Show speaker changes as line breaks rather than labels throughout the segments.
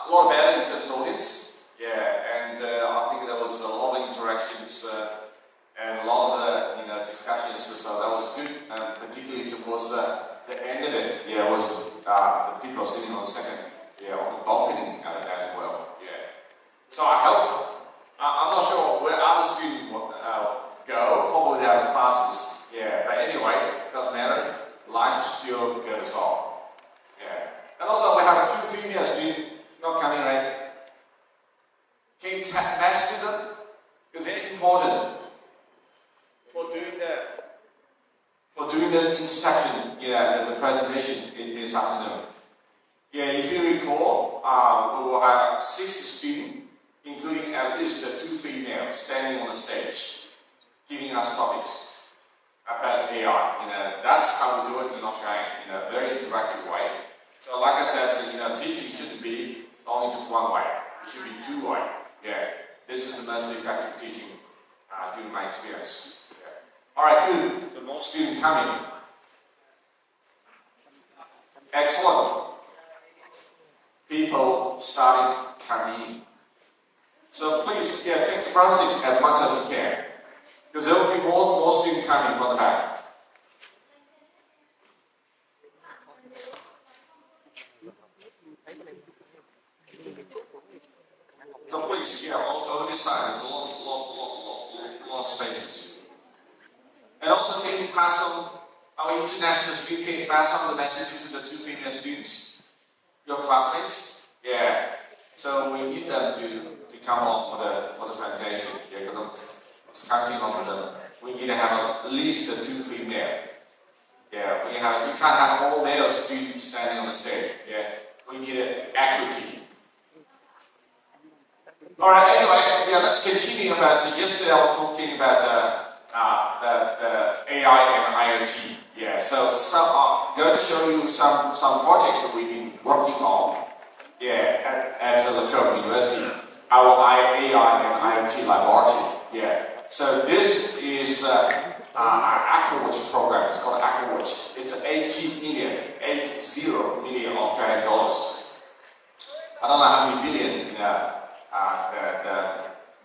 lot better in terms of audience. Yeah, and I think there was a lot of interactions and a lot of discussions. So that was good, particularly towards the end of it. Yeah, was the people sitting on the second, on the balcony as well. Yeah. So I hope. I'm not sure where other students go. Probably they have classes. Yeah, but anyway, doesn't matter. Life still goes on. Yeah. And also we have 2 female students not coming, right? Can you message them? Because it's important for doing the intersection, the presentation this afternoon. Yeah, if you recall, we will have 6 students, including at least 2 females standing on the stage, giving us topics about AI. That's how we do it in Australia in a very interactive way. So, like I said, teaching shouldn't be only just one way; it should be 2 way. Yeah, this is the most effective teaching during my experience. Yeah. All right, good. So more students coming. Excellent. People starting coming. So please, take the front seat as much as you can, because there will be more students coming from the back. So please, over this side, there's a lot of spaces. And also, can you pass on our international students? Can you pass on the message to the 2 female students, your classmates? Yeah. So we need them to come along for the presentation. Yeah, because I was counting on them. We need to have at least 2 female. Yeah, we can't have all male students standing on the stage. Yeah, we need equity. All right. Anyway, let's continue about. Yesterday I was talking about the AI and IoT. Yeah. So I'm going to show you some projects that we've been working on. Yeah, at La Trobe University, our AI and IoT laboratory. Yeah. So this is an AquaWatch program. It's called AquaWatch. It's 80 million Australian dollars. I don't know how many billion the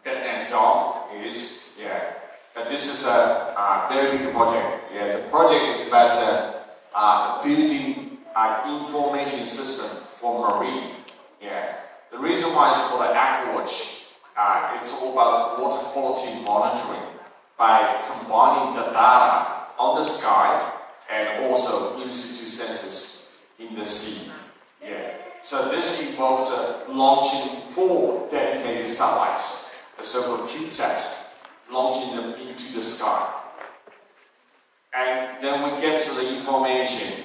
Vietnam dong is. Yeah. But this is a very big project. Yeah. The project is about building an information system for marine. Yeah. The reason why it's called an AquaWatch, it's all about water quality monitoring by combining the data on the sky and also in situ sensors in the sea. Yeah. So this involved launching 4 dedicated satellites, the so-called CubeSats, launching them into the sky. And then we get to the information,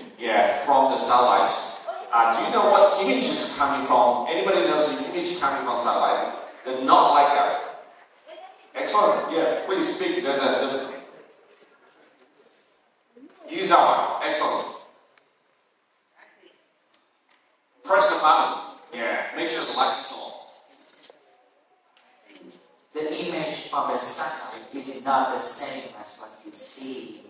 from the satellites. Do you know what image is coming from? Anybody knows the image coming from satellite? They're not like that. Excellent. Yeah, please speak. Just use that one. Excellent. Press the button. Yeah, make sure the lights is on.
The image from the satellite is not the same as what you see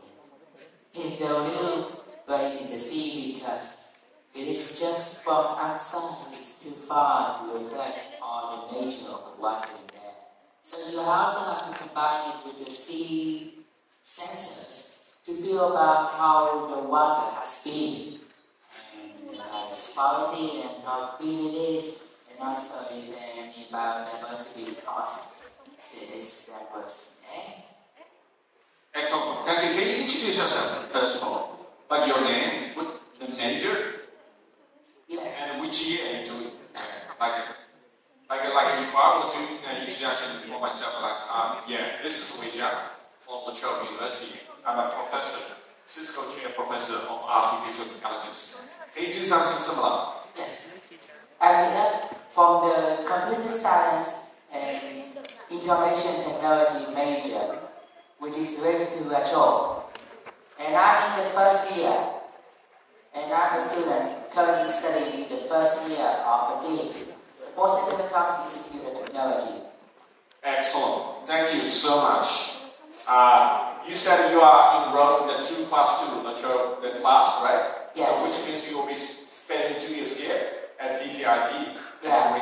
in the real place in the sea, because it is just from outside. It's too far to reflect on the nature of the water in there. So you also have to combine it with the sea sensors to feel about how the water has been, and its quality and how clean it is, and also is there any biodiversity costs. That was
Excellent. Thank you. Can you introduce yourself first of all? Like your name, with the major?
Yes.
And which year are you doing? Like if I were doing an introduction for myself, this is Wei Xiang from La Trobe University. I'm a professor, Cisco Chair Professor of Artificial Intelligence. Can you do something similar?
Yes. I'm from the Computer Science and Information Technology major, which is linked to La Trobe. And I'm in the first year, and I'm a student currently studying in the first year of PTIT, the Boston Telecommunications Institute of Technology.
Excellent. Thank you so much. You said you are enrolled in the 2+2 La Trobe the class, right?
Yes.
So which means you will be spending 2 years here at PTIT.
Yeah.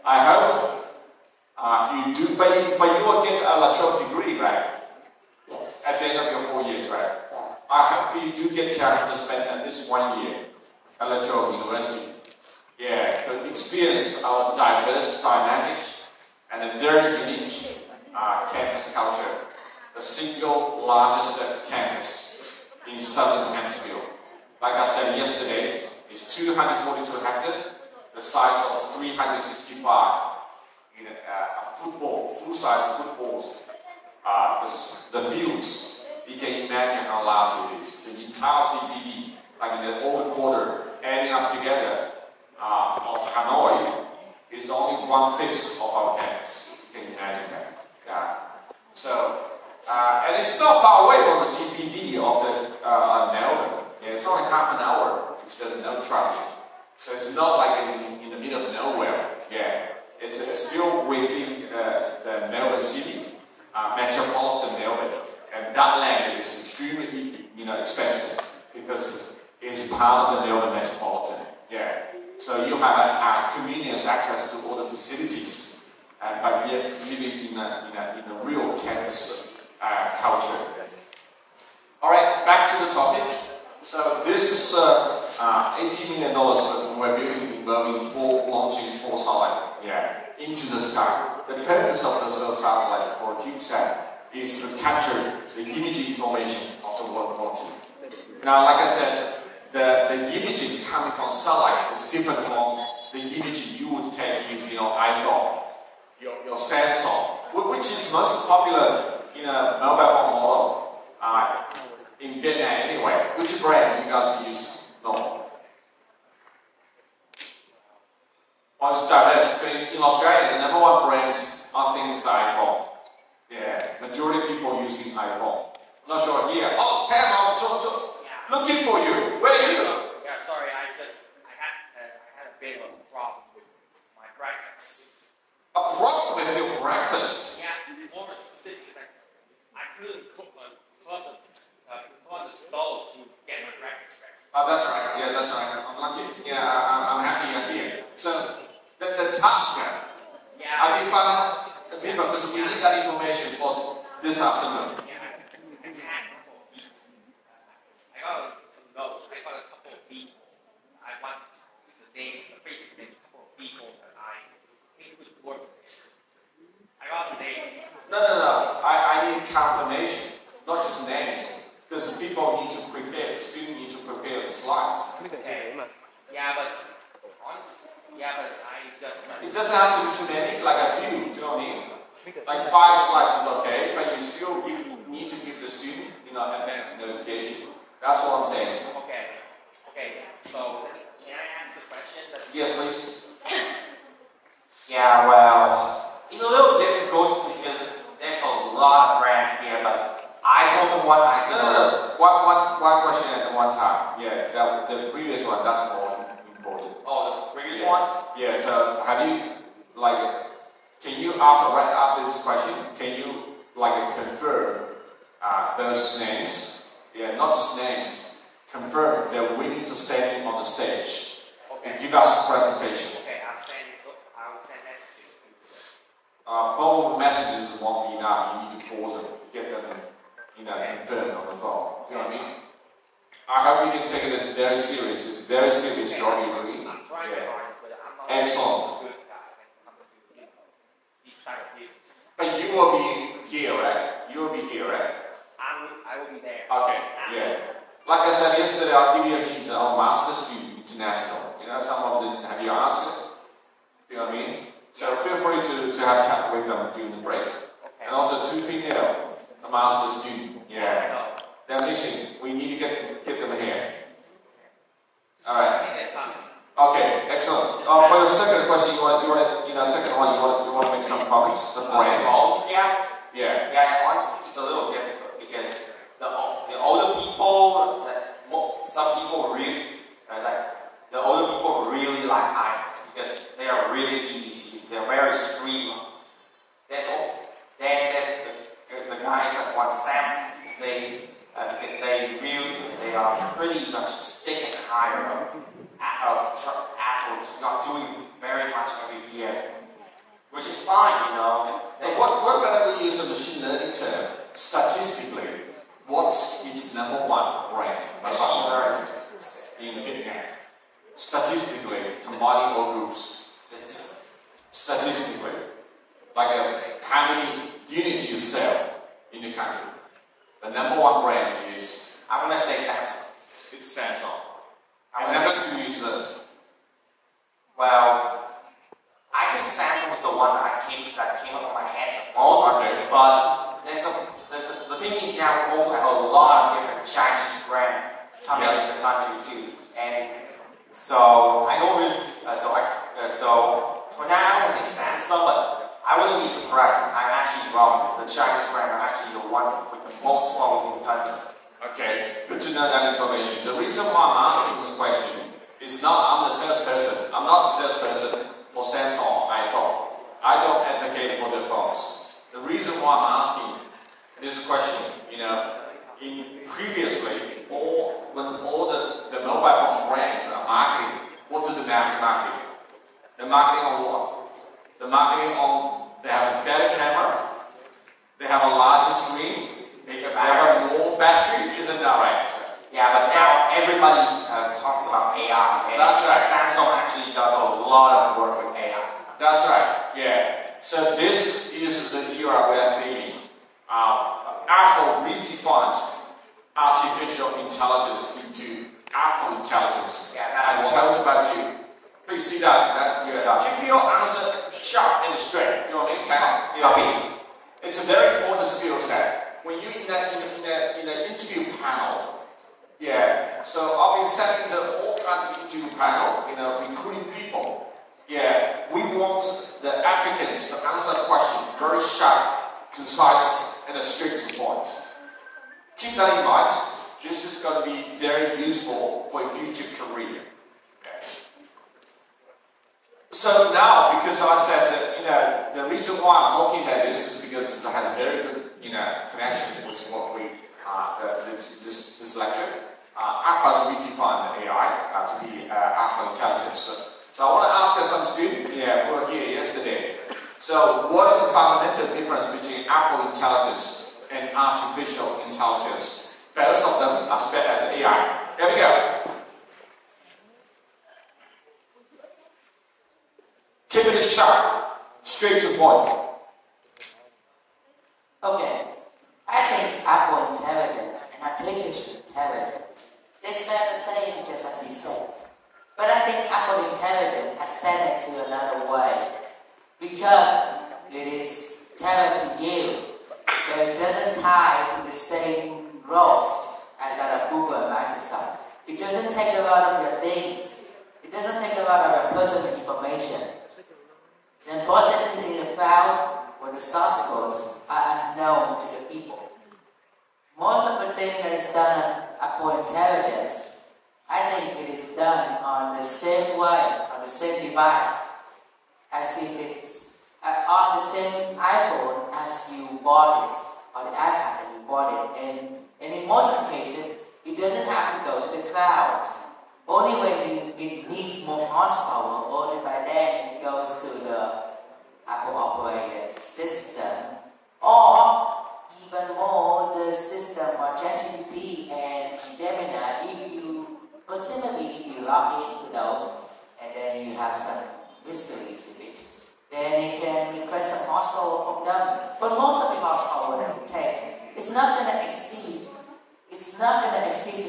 I hope you do, but you will get a lateral degree, right?
Yes.
At the end of your 4 years, right?
Yeah.
I hope you do get a chance to spend at least 1 year at lateral university. Yeah, to experience our diverse, dynamic, and a very unique campus culture. The single largest campus in Southern Hemisphere. Like I said yesterday, it's 242 hectares, the size of 365 in a full-size football. The fields, you can imagine how large it is. The entire CBD, like in the old quarter, adding up together of Hanoi, is only 1/5 of our campus. You can imagine that. Yeah. So, and it's not far away from the CBD of Melbourne. Yeah, it's only half an hour if there's no traffic. So it's not like in the middle of nowhere. Yeah, it's still within the Melbourne city, metropolitan Melbourne, and that land is extremely, expensive because it's part of the Melbourne metropolitan. Yeah, so you have a convenience access to all the facilities, but yet living in a real campus culture. All right, back to the topic. So this is $80 million we're building involving launching 4 satellites into the sky. The purpose of the satellite for CubeSat is to capture the imaging information of the water quality. Now, like I said, the imaging coming from satellite is different from the imaging you would take using your iPhone, your Samsung, which is most popular in a mobile phone model in Vietnam anyway. Which brand do you guys use? No. On Starless, in Australia, the #1 brand, I think, is iPhone. Yeah, majority of people using iPhone. I'm not sure here. Oh, Tam, I'm looking for you. Where are you?
Yeah, sorry, I had a bit of a problem with my breakfast.
A problem with your breakfast?
Yeah, more specifically, I couldn't cook on the stove to get my breakfast ready.
Oh, that's right. Yeah, that's right. I'm lucky. Yeah, I'm happy you're here. So, the task, I did find out the people because we need that information for this afternoon.
Yeah, I had a couple of people. I got some notes. I got a couple of people. I want the basic name, a couple of people that I think would work for this. I got some names.
No. I need confirmation, not just names. Because people need to prepare, students need to prepare the slides.
Okay. Yeah, but I just...
It doesn't have to be too many, like a few, do you know what I mean? Like 5 slides is okay, but you still need to give the student, a notification. That's what I'm saying.
Okay. So, can I ask a question?
Yes, please.
Yeah, well, it's a little difficult because there's a lot of brands here, but iPhone's the one I can...
No. One question at one time. Yeah, the previous one, that's more important.
Oh, the previous one?
Yeah, so have you, can you, after this question, can you, confirm those names? Yeah, not just names. Confirm they're willing to stand on the stage and give us a presentation.
Okay, I'll send messages to them.
Probably messages won't be enough. You need to pause them, get them, confirmed on the phone. Do you know what I mean? I hope you can take it as very serious. It's very serious job you're doing.
I'm trying to find, but I'm not
Excellent.
a good guy when it comes to these type of business.
But you will be here, right? You will be here, right?
I will be there.
Okay, yeah. Like I said yesterday, I'll give you a hint on Master Student International. Some of them, have you asked it? Do you know what I mean? So feel free to have a chat with them during the break.
Okay.
And also 2 female, a Master Student. Yeah. They're missing. We need to get them here. Alright. Okay, excellent. For your second question, you want to make some comments. The brand.
Phones,
Yeah.
Yeah, honestly, it's a little difficult because the older people, some people really, the older people really like iPhones because they are really easy to use. They're very streamlined. There's the guys that want Samsung because they are pretty much sick and tired of Apple not doing very much every year. fine, you know.
And what about we use a machine learning term? Statistically, what is number one brand?
Machine learning.
In Vietnam. Statistically, combining all groups. Statistically, like how many units you sell in the country. The number one brand is.
I'm gonna say Samsung.
It's Samsung. And number two is.
Well, I think Samsung is the one that came up on my head most.
Okay.
But the thing is now we also have a lot of different Chinese brands coming into the country too, and so I don't really. So for now I would say Samsung, but I wouldn't be surprised if I'm actually wrong. Because the Chinese brands are actually the ones with the most phones in the country.
Okay, good to know that information. The reason why I'm asking this question is not I'm the salesperson. I'm not the salesperson for Samsung or iPhone. I don't advocate for their phones. The reason why I'm asking this question, you know, in previously, when all the mobile phone brands are marketing, what does the marketing? They're marketing on what? They're marketing on they have a better camera, they have a larger screen, they have more battery, isn't that right?
Yeah, but now everybody talks about AI.
That's right.
Samsung actually does a lot of work with AI.
That's right, yeah. So this is the era we're thinking. Apple redefines artificial intelligence into Apple intelligence.
Yeah, that's
I told about you. Please see that. Keep your answer sharp and straight. Do you want me to tell? It's a very important skill set. When you're in an interview panel, yeah. So I'll be setting all kinds of interview panel, you know, recruiting people. Yeah. We want the applicants to answer a question very sharp, concise, and straight to the point. Keep that in mind. This is going to be very useful for your future career. So now, because I said, you know, the reason why I'm talking about this is because I had a very good, you know, connections with what we, this lecture. Apple has redefined the AI to be Apple intelligence. So I want to ask some students, who were here yesterday. So what is the fundamental difference between Apple intelligence and artificial intelligence? Both of them are spelled as AI. Here we go. Keep it sharp, straight to the point.
Okay, I think Apple intelligence and artificial intelligence, they spell the same just as you said. But I think Apple intelligence has said it to another way because it is tailored to you, but it doesn't tie to the same roles as that of Google and Microsoft. It doesn't take a lot of your things. It doesn't take a lot of your personal information. Then processing in the cloud where the source codes are unknown to the people. Most of the thing that is done on Apple intelligence, I think it is done on the same way, on the same device, as if it's on the same iPhone as you bought it, or the iPad that you bought it. And in most cases, it doesn't have to go to the cloud. Only when it needs more horsepower, only by then it goes to the Apple operated system, or even more the system or ChatGPT and Gemini. If you log into those, and then you have some histories with it, then you can request some horsepower from them. But most of the horsepower that it takes, it's not going to exceed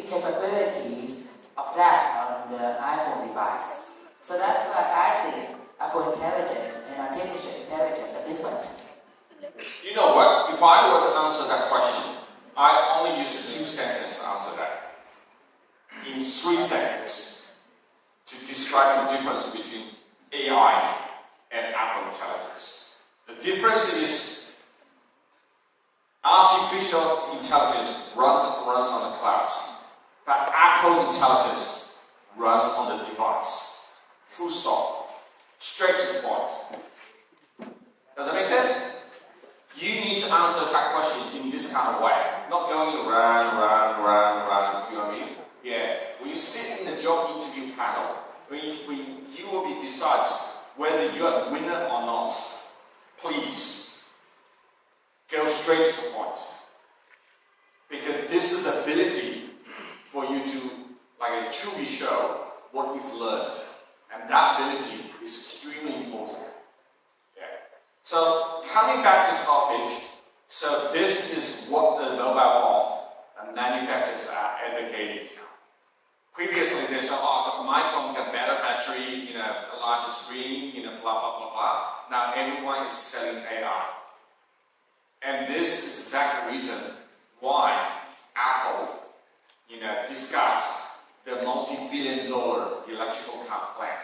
the capabilities of that on the iPhone device. So that's why I think Apple intelligence and artificial intelligence are different.
You know what? If I were to answer that question, I only use a 2-sentence answer that. In 3 seconds to describe the difference between AI and Apple intelligence. The difference is artificial intelligence runs on the cloud, but Apple intelligence runs on the device. Full stop. Straight to the point. Does that make sense? You need to answer that question in this kind of way. Not going around. Do you know what I mean? Yeah. When you sit in the job interview panel, you will be decided whether you are the winner or not. straight to the point. Because this is ability for you to like truly show what you've learned. And that ability is extremely important. Yeah. So coming back to the topic, so this is what the mobile phone manufacturers are advocating. Previously, they said, oh, my phone got better battery, a larger screen, blah, blah, blah, blah. Now everyone is selling AI. And this is exactly the reason why Apple, discards the multi-billion-dollar electrical car plant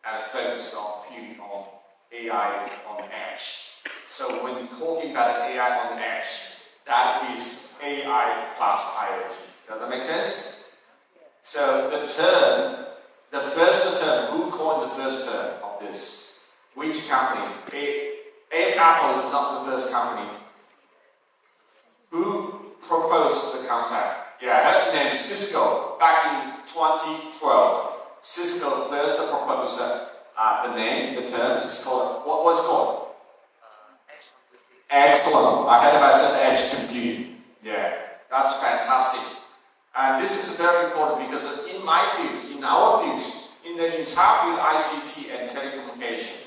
and focus on purely on AI on the edge. So when talking about AI on the edge, that is AI plus IoT. Does that make sense? So the first term, who coined the first term of this? Which company? Apple is not the first company. Who proposed the concept? Yeah, I heard the name Cisco back in 2012. Cisco first proposed the term is called, what's it called? Excellent. I heard about edge computing. Yeah, that's fantastic. And this is very important because in my field, in our field, in the entire field ICT and telecommunication,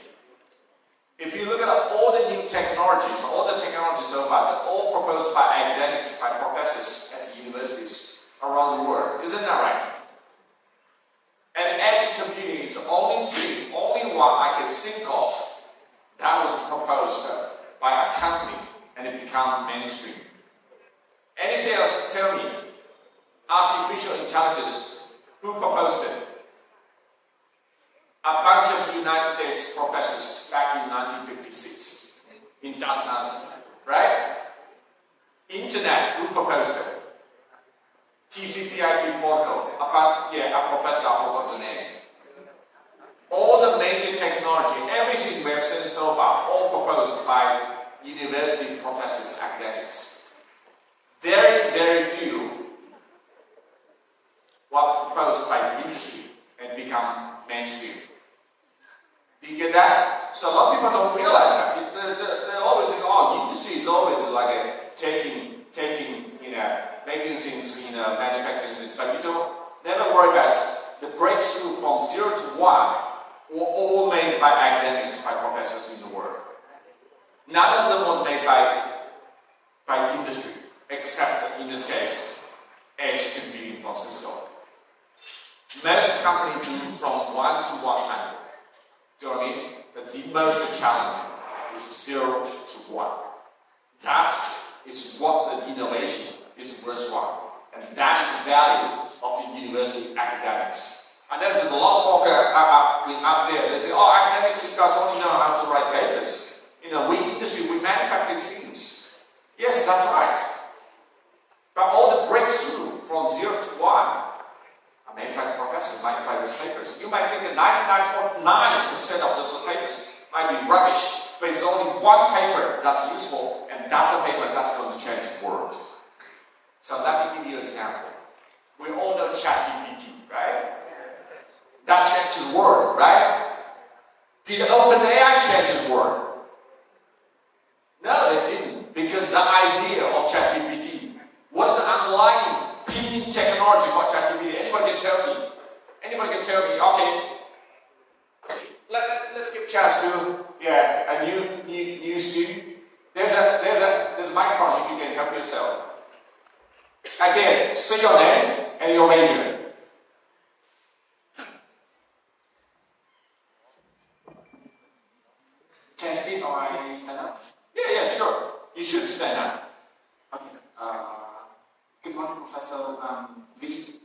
if you look at all the new technologies so far, they're all proposed by academics, by professors at universities around the world. Isn't that right? And edge computing is only one I can think of that was proposed by a company and it became mainstream. Anything else, tell me. Artificial intelligence, who proposed it? A bunch of United States professors back in 1956 in Dartmouth, right? Internet, who proposed it? TCP/IP protocol, a professor, I forgot the name. All the major technology, everything we have seen so far, all proposed by university professors, academics. Very, very few were proposed by the industry and become mainstream. Do you get that? So a lot of people don't realize that. They always think, oh, industry is always like taking, making things, manufacturing things, but you don't never worry about the breakthrough from 0 to 1 were all made by academics, by professors in the world. None of them was made by industry, except in this case, edge computing from Cisco. Most companies do from 1 to 100. Do you know what I mean? But the most challenging is 0 to 1. That is what the innovation is worthwhile. And that is the value of the university academics. And there's a lot of talk out there. They say, oh, academics, you guys only know how to write papers. We industry, we manufacture things. Yes, that's right. But all the breakthrough from 0 to 1 are made by the professors, made by those papers. You might think that 99.9% of those papers might be rubbish, but it's only one paper that's useful, and that's a paper that's going to change the world. So let me give you an example. We all know ChatGPT, right? That changed the world, right? Did OpenAI change the world? No, they didn't, because the idea of ChatGPT, what is the underlying pinning technology for ChatGPT? Anybody can tell me? Anybody can tell me? Okay, let's give chance to a new student. There's a microphone if you can help yourself. Again, say your name and your major.
Can I sit or I stand up?
Yeah, sure. You should stand up.
Okay. Good morning, Professor Wei.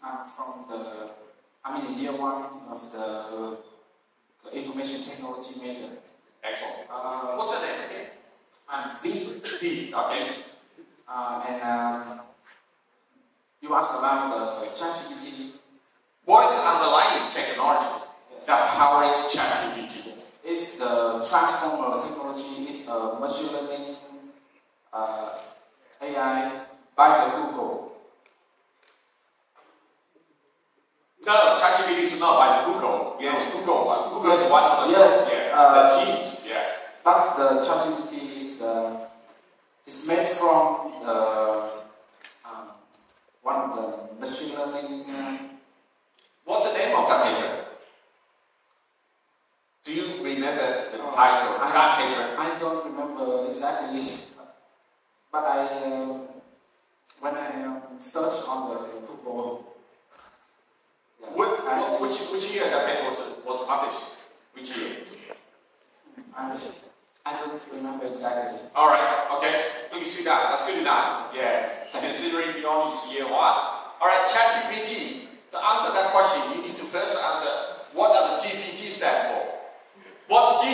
I'm in year 1 of the information technology major.
Excellent. What's your name again?
I'm V.
V. Okay.
And you asked about the ChatGPT.
What is the underlying technology that powering ChatGPT?
It's the transformer technology. It's a machine learning AI by the Google.
No, ChatGPT is not by the Google. Yes, Google. Google is one of the
the teams.
Yeah.
But the ChatGPT is It's made from one of the machine learning.
What's the name of that paper? Do you remember the title of that paper?
I don't remember exactly, but when I search on the Google. Yeah,
Which year that paper was published? Which year?
I don't remember exactly.
All right, okay. Please see that. That's good enough. Yeah. Considering you only see year one. All right, ChatGPT. To answer that question, you need to first answer what does the GPT stand for? What's G?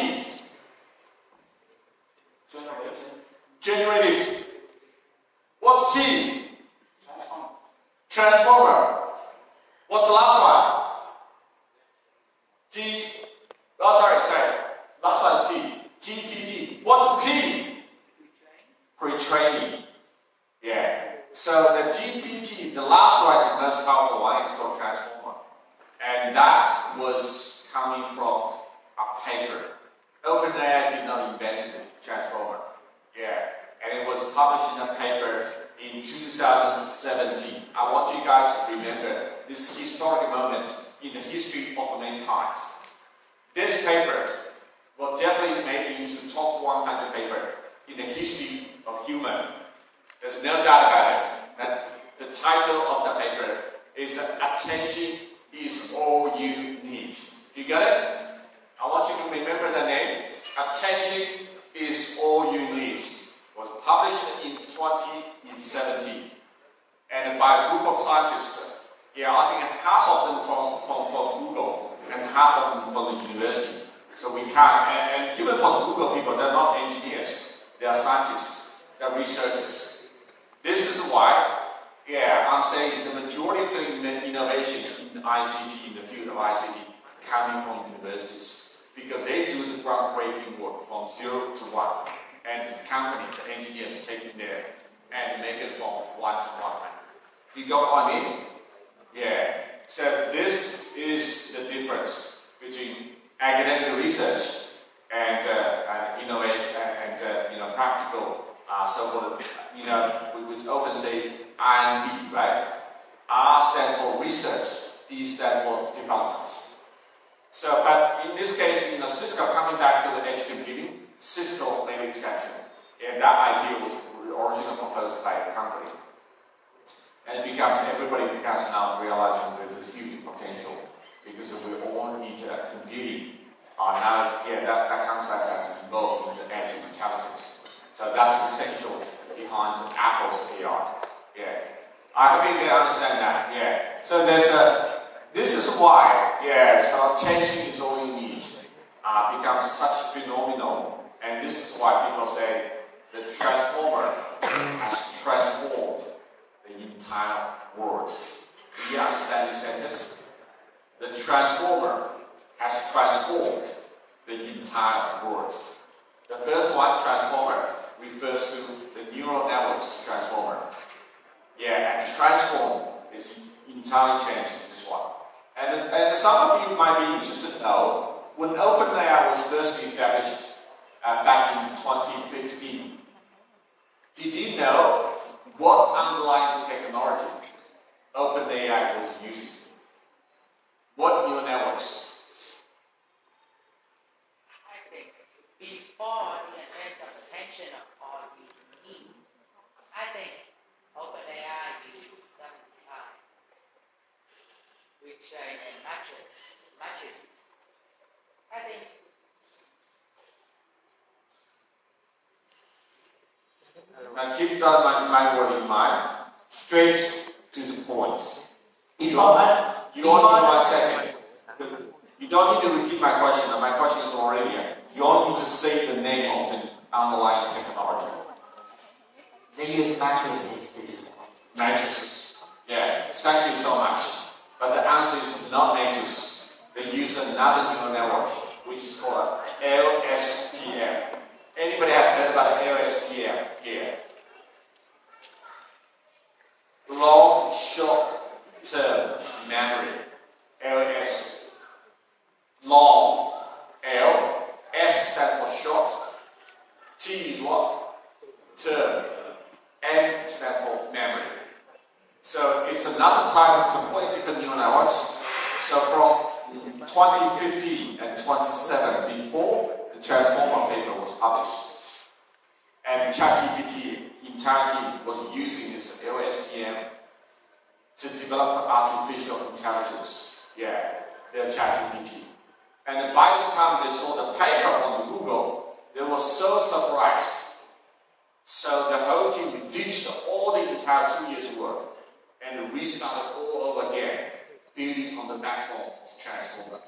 Generative. What's T? Transformer. What's the last one? T. Oh, sorry. Last one is T. GPT. What's P? Pre-training. Yeah. So the GPT, the last one is the most powerful one. It's called Transformer, and that was coming from a paper. OpenAI did not invent Transformer. Yeah, and it was published in a paper in 2017. I want you guys to remember this historic moment in the history of mankind. This paper will definitely make it into top 100 paper in the history of human. There's no doubt about it. And the title of the paper is "Attention is all you need." You got it? I want you to remember the name. "Attention is all you need." It was published in 2017, and by a group of scientists. Yeah, I think half of them from Google and half of them from the university. So we can, and even for the Google people, they're not engineers, they are scientists, they're researchers. This is why, yeah, I'm saying the majority of the innovation in ICT, in the field of ICT, coming from universities, because they do the groundbreaking work from 0 to 1, and the companies, the engineers take it there and make it from 1 to 1. You got what I mean? Yeah. So this is the difference between academic research and innovation and practical. So we would often say R&D, right? R stands for research, D stands for development. So, but in this case, Cisco, coming back to the edge computing, Cisco made an exception, and that idea was originally proposed by the company. And everybody becomes now realizing that there's huge potential because we all need computing. Now, yeah, that concept has evolved into edge intelligence. So that's essential behind Apple's AI. Yeah, I hope you understand that. Yeah. So this is why, yeah. So attention is all you need. Becomes such phenomenal, and this is why people say the transformer has transformed the entire world. Do you understand this sentence? The transformer has transformed the entire world. The first one, transformer, refers to the neural networks transformer. Yeah, and transform is entirely changed this one. And some of you might be interested to know, when OpenAI was first established back in 2015, did you know what underlying technology OpenAI was using? What neural networks?
I think before the advent of attention of all you need, I think OpenAI used some time, which are in matches. I think
now keep that my word in mind. Straight to the point. You only need 1 second. You don't need to repeat my question. My question is already here. You only need to say the name of the underlying technology.
they use matrices to do that.
Matrices. Yeah. Thank you so much. But the answer is not matrix. They use another neural network, which is called LSTM. Anybody has heard about the LSTM here? Long short-term memory. LS. Long. L. S stands for short. T is what? Term. And ChatGPT entirety was using this LSTM to develop artificial intelligence. Yeah, their ChatGPT. And by the time they saw the paper from Google, they were so surprised. So the whole team ditched all the entire 2 years' work and restarted all over again, building on the backbone of Transformer.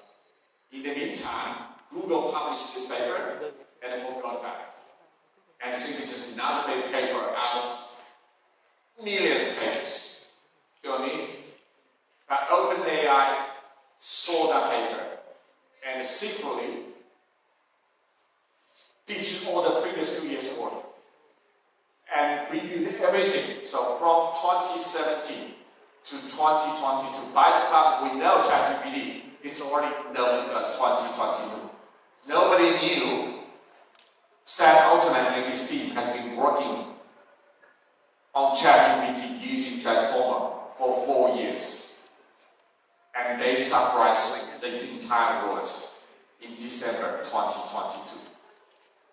In the meantime, Google published this paper and forgot about it. And simply just another paper out of millions of papers. You know what I mean? But OpenAI saw that paper and secretly ditched all the previous 2 years' work and reviewed everything. So from 2017 to 2022, by the time we know ChatGPT, it's already November 2022. Nobody knew Sam Altman and his team has been working on ChatGPT using Transformer for 4 years. And they surprised the entire world in December 2022.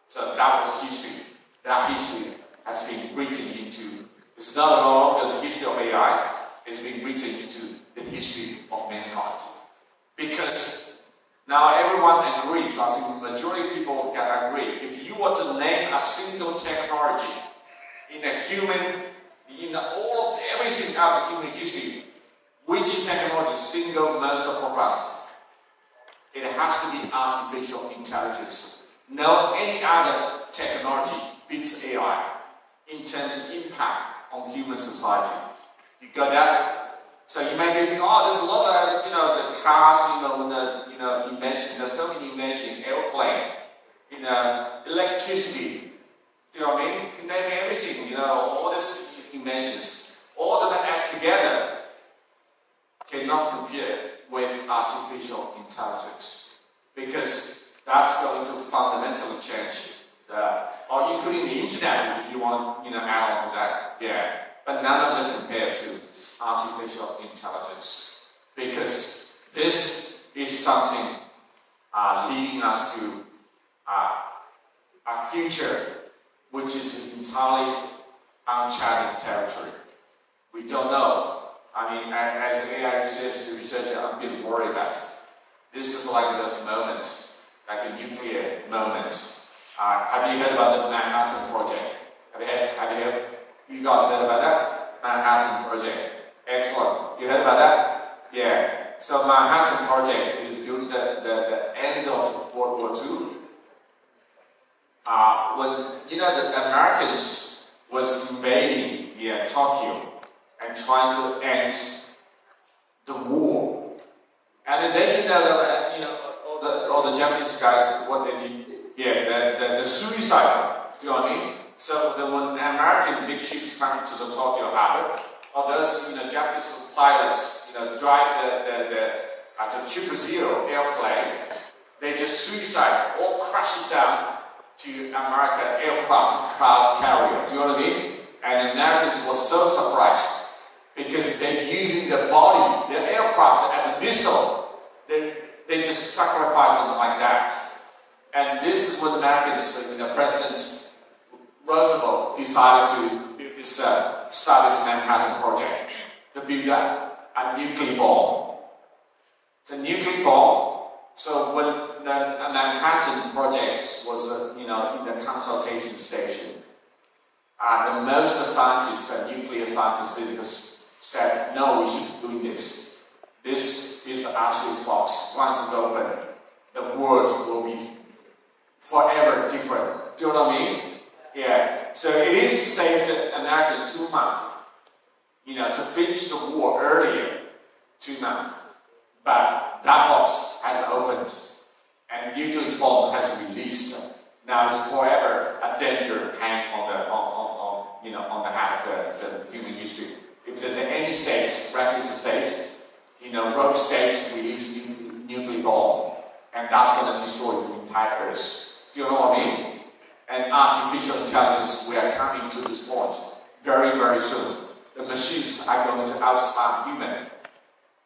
So that was history. That history has been written into, it's not no longer the history of AI, it's been written into the history of mankind. Because now everyone agrees, I think the majority of people can agree, if you were to name a single technology in a human, in all of everything out of human history, which technology is single most profound? It has to be artificial intelligence. No any other technology beats AI in terms of impact on human society. You got that? So you may be saying, oh, there's a lot of, the cars, inventions, there's so many inventions, airplane, electricity, do you know what I mean? You name everything, all these inventions, all of them act together cannot compare with artificial intelligence because that's going to fundamentally change or including the internet if you want, add on to that, yeah. But none of them compare to artificial intelligence because this is something leading us to a future which is entirely uncharted territory. We don't know. I mean, as an AI researcher, I'm a bit worried about it. This is like those moments, like a nuclear moment. Have you heard about the Manhattan Project? Have you heard? You guys heard about that? Manhattan Project. Excellent. You heard about that? Yeah. So Manhattan Project is during the end of World War II. When the Americans was invading Tokyo and trying to end the war, and then all the Japanese guys, what they did, the suicide. Do you know what I mean? So when American big ships come to the Tokyo harbor, all those Japanese pilots drive the 000 airplane, they just suicide or crash it down to American aircraft carrier. Do you know what I mean? And the Americans were so surprised because they're using the body, the aircraft as a missile. They just sacrifice them like that. And this is what the Americans, President Roosevelt decided to start this Manhattan Project to build a nuclear bomb. It's a nuclear bomb. So when the Manhattan Project was, in the consultation station, the most scientists, nuclear scientists, physicists said, no, we should be doing this. This is Ashley's box. Once it's open, the world will be forever different. Do you know what I mean? Yeah. So it is saved America 2 months, to finish the war earlier, 2 months. But that box has opened and nuclear bomb has released. Now it's forever a danger hanging on the head of the human history. If there's any state, reckless state, rogue state release nuclear bomb, and that's going to destroy the entire Earth. Do you know what I mean? And artificial intelligence, we are coming to this point very, very soon. The machines are going to outsmart human.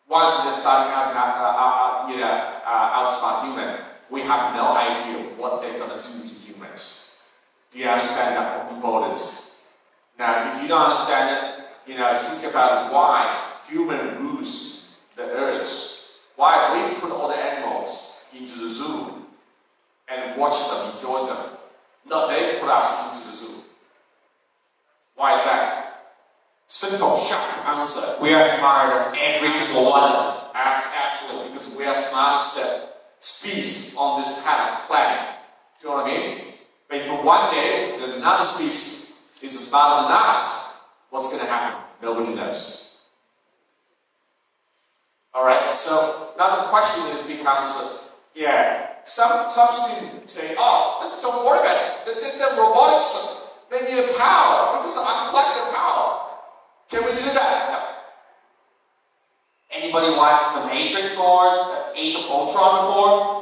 Once they're starting outsmart human, we have no idea what they're going to do to humans. Do you understand that importance? Now, if you don't understand it, think about why human rules the earth. Why we put all the animals into the zoo and watch them, enjoy them. Not they put us into the zoo. Why is that? Simple, sharp answer.
We are smarter than every single one.
Absolutely, because we are smartest species on this planet. Do you know what I mean? But if one day there's another species is as smarter than us, what's going to happen? Nobody knows. Alright, so now the question becomes, some students say, oh, don't worry about it. The robotics, they need a power. We just unplug the power. Can we do that? No.
Anybody watched The Matrix or Age of Ultron before?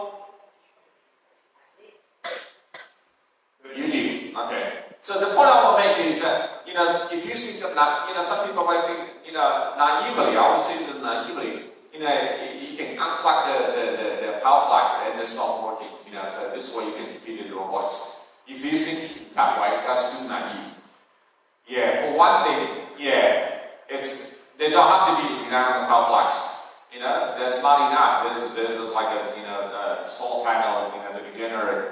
You do, okay. So the point I want to make is that, if you think of, some people might think, naively, I would say that naively, you can unplug the power plug and it's not working, so this way you can defeat the robotics. If you think that way, that's too naive. Yeah, for one thing, they don't have to be power plugs. They're smart enough. There's like a solar panel, that can generate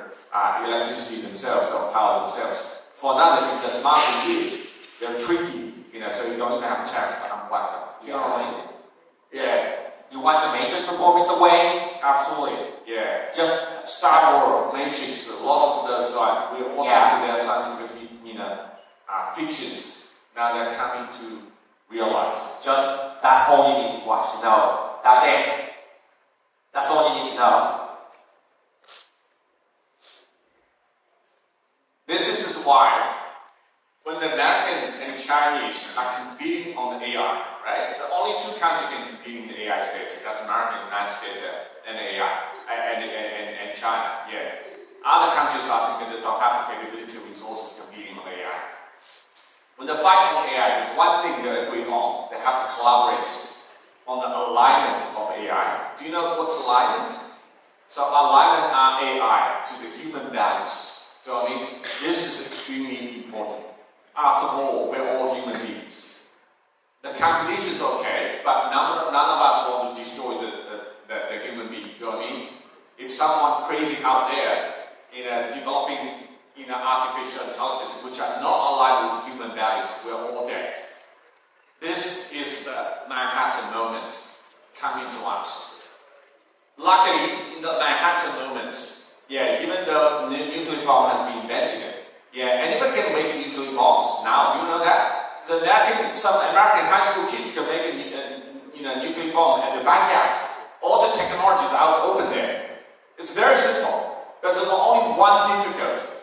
electricity themselves or power themselves. For another, if they're smart than you, they're tricky, so you don't even have a chance to unplug them. You know what I mean? Yeah.
You watched The Matrix before, Mr. Wei?
Absolutely. Yeah. Just Star Wars, Matrix, a lot of those, we also do their scientific, fictions. Now they're coming to real life.
That's all you need to watch to know. That's it. That's all you need to know.
This is why when the American and Chinese are competing on the AI, right? The only two countries can compete in the AI space. That's America, United States, and AI, and China. Yeah. Other countries are thinking they don't have the capability resources competing on AI. When they fight on AI, there's one thing they agree on. They have to collaborate on the alignment of AI. Do you know what's alignment? So alignment are AI to the human values. So this is extremely important. After all, we're all human beings. The competition is okay, but none of us want to destroy the human being. You know what I mean? If someone crazy out there, developing, artificial intelligence which are not aligned with human values, we're all dead. This is the Manhattan moment coming to us. Luckily, in the Manhattan moment, even though the nuclear bomb has been invented, anybody can make nuclear bombs now. Do you know that? Some American high school kids can make a nuclear bomb at the backyard. All the technology is out open there. It's very simple. But there's only one difficulty.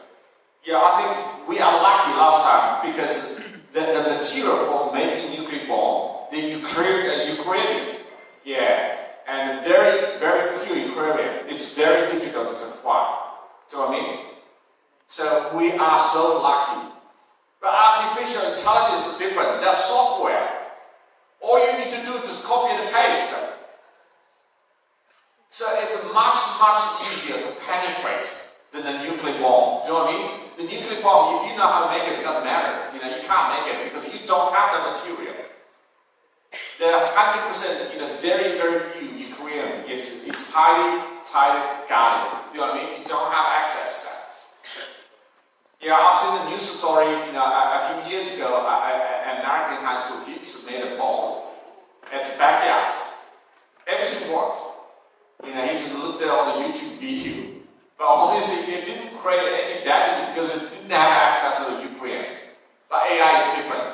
I think we are lucky last time because the material for making nuclear bomb, the Ukrainian, and very, very pure Ukrainian, it's very difficult to acquire. Do you know what I mean? So we are so lucky. But artificial intelligence is different. That's software. All you need to do is just copy and paste. So it's much, much easier to penetrate than the nuclear bomb. Do you know what I mean? The nuclear bomb, if you know how to make it, it doesn't matter. You can't make it because you don't have the material. There are 100%, very, very few Ukrainian. It's highly guarded. You know what I mean? You don't have access to that. I've seen the news story, a few years ago, an American high school kids made a bomb at the backyard. Everything worked. He just looked at all the YouTube video. But honestly, it didn't create any damage because it didn't have access to the Ukraine. But AI is different.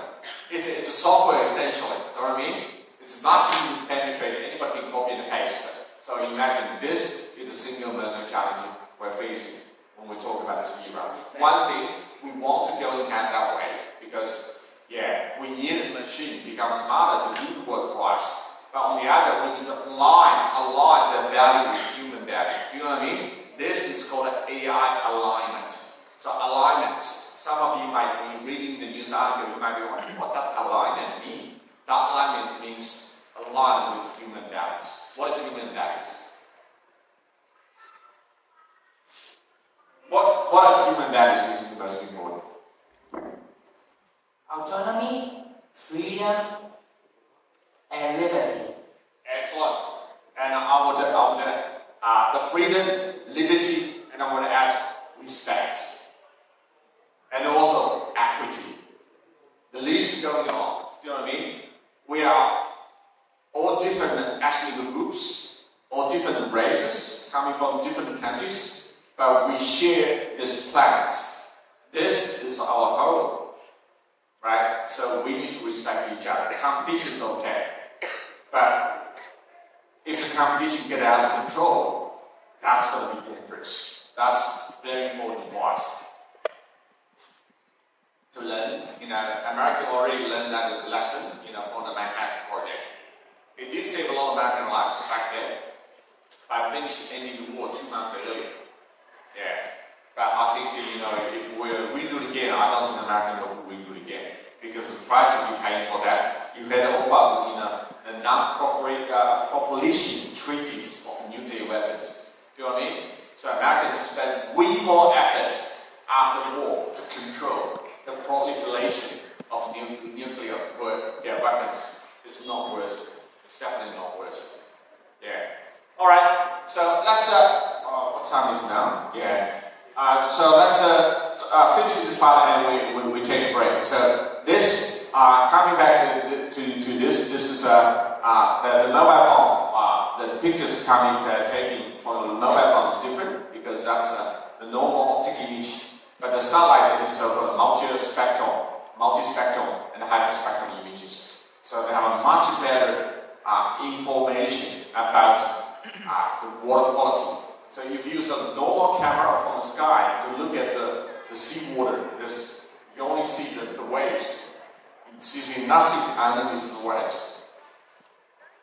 It's a software essentially. You know what I mean? It's much easier to penetrate. Anybody can copy and paste. So imagine this is the single most challenge we're facing when we talk about this era. One thing, we want to go in that way because, we need a machine to become smarter to do the work for us. But on the other, we need to align the value with human value. Do you know what I mean? This is called an AI alignment. So alignment, some of you might be reading the news article, you might be wondering, what does alignment mean? That alignment means align with human values. What is human values? What is human values is the most important.
autonomy, freedom, and liberty.
Excellent. And I would the freedom, liberty, and I want to add respect. And also equity. The list is going on, you know what I mean? We are all different ethnic groups, all different races, coming from different countries, but we share this planet. This is our home, right? So we need to respect each other. Competition is okay, but if the competition gets out of control, that's going to be dangerous. That's very important for us to learn. America already learned that lesson, from the Manhattan Project. It did save a lot of American lives back then. I finished ending the war 2 months earlier. Yeah. But I think, if we redo it again, I don't think America will redo it again. Because the prices you're paying for that, you had all about, the non-proliferation treaties of nuclear weapons. Do you know what I mean? So Americans spend way more effort after the war to control the proliferation of nuclear weapons. It's not worth it. It's definitely not worth it. Yeah. All right. So let's. What time is it now? Yeah. So let's finish this part and we take a break. So this coming back to this. This is the mobile phone. The pictures taking from the mobile phone is different because that's the normal optic image. But the satellite is so-called multi-spectral, and hyperspectral images. So they have a much better information about the water quality. So if you use a normal camera from the sky to look at the seawater, you only see the waves. You see nothing underneath the waves.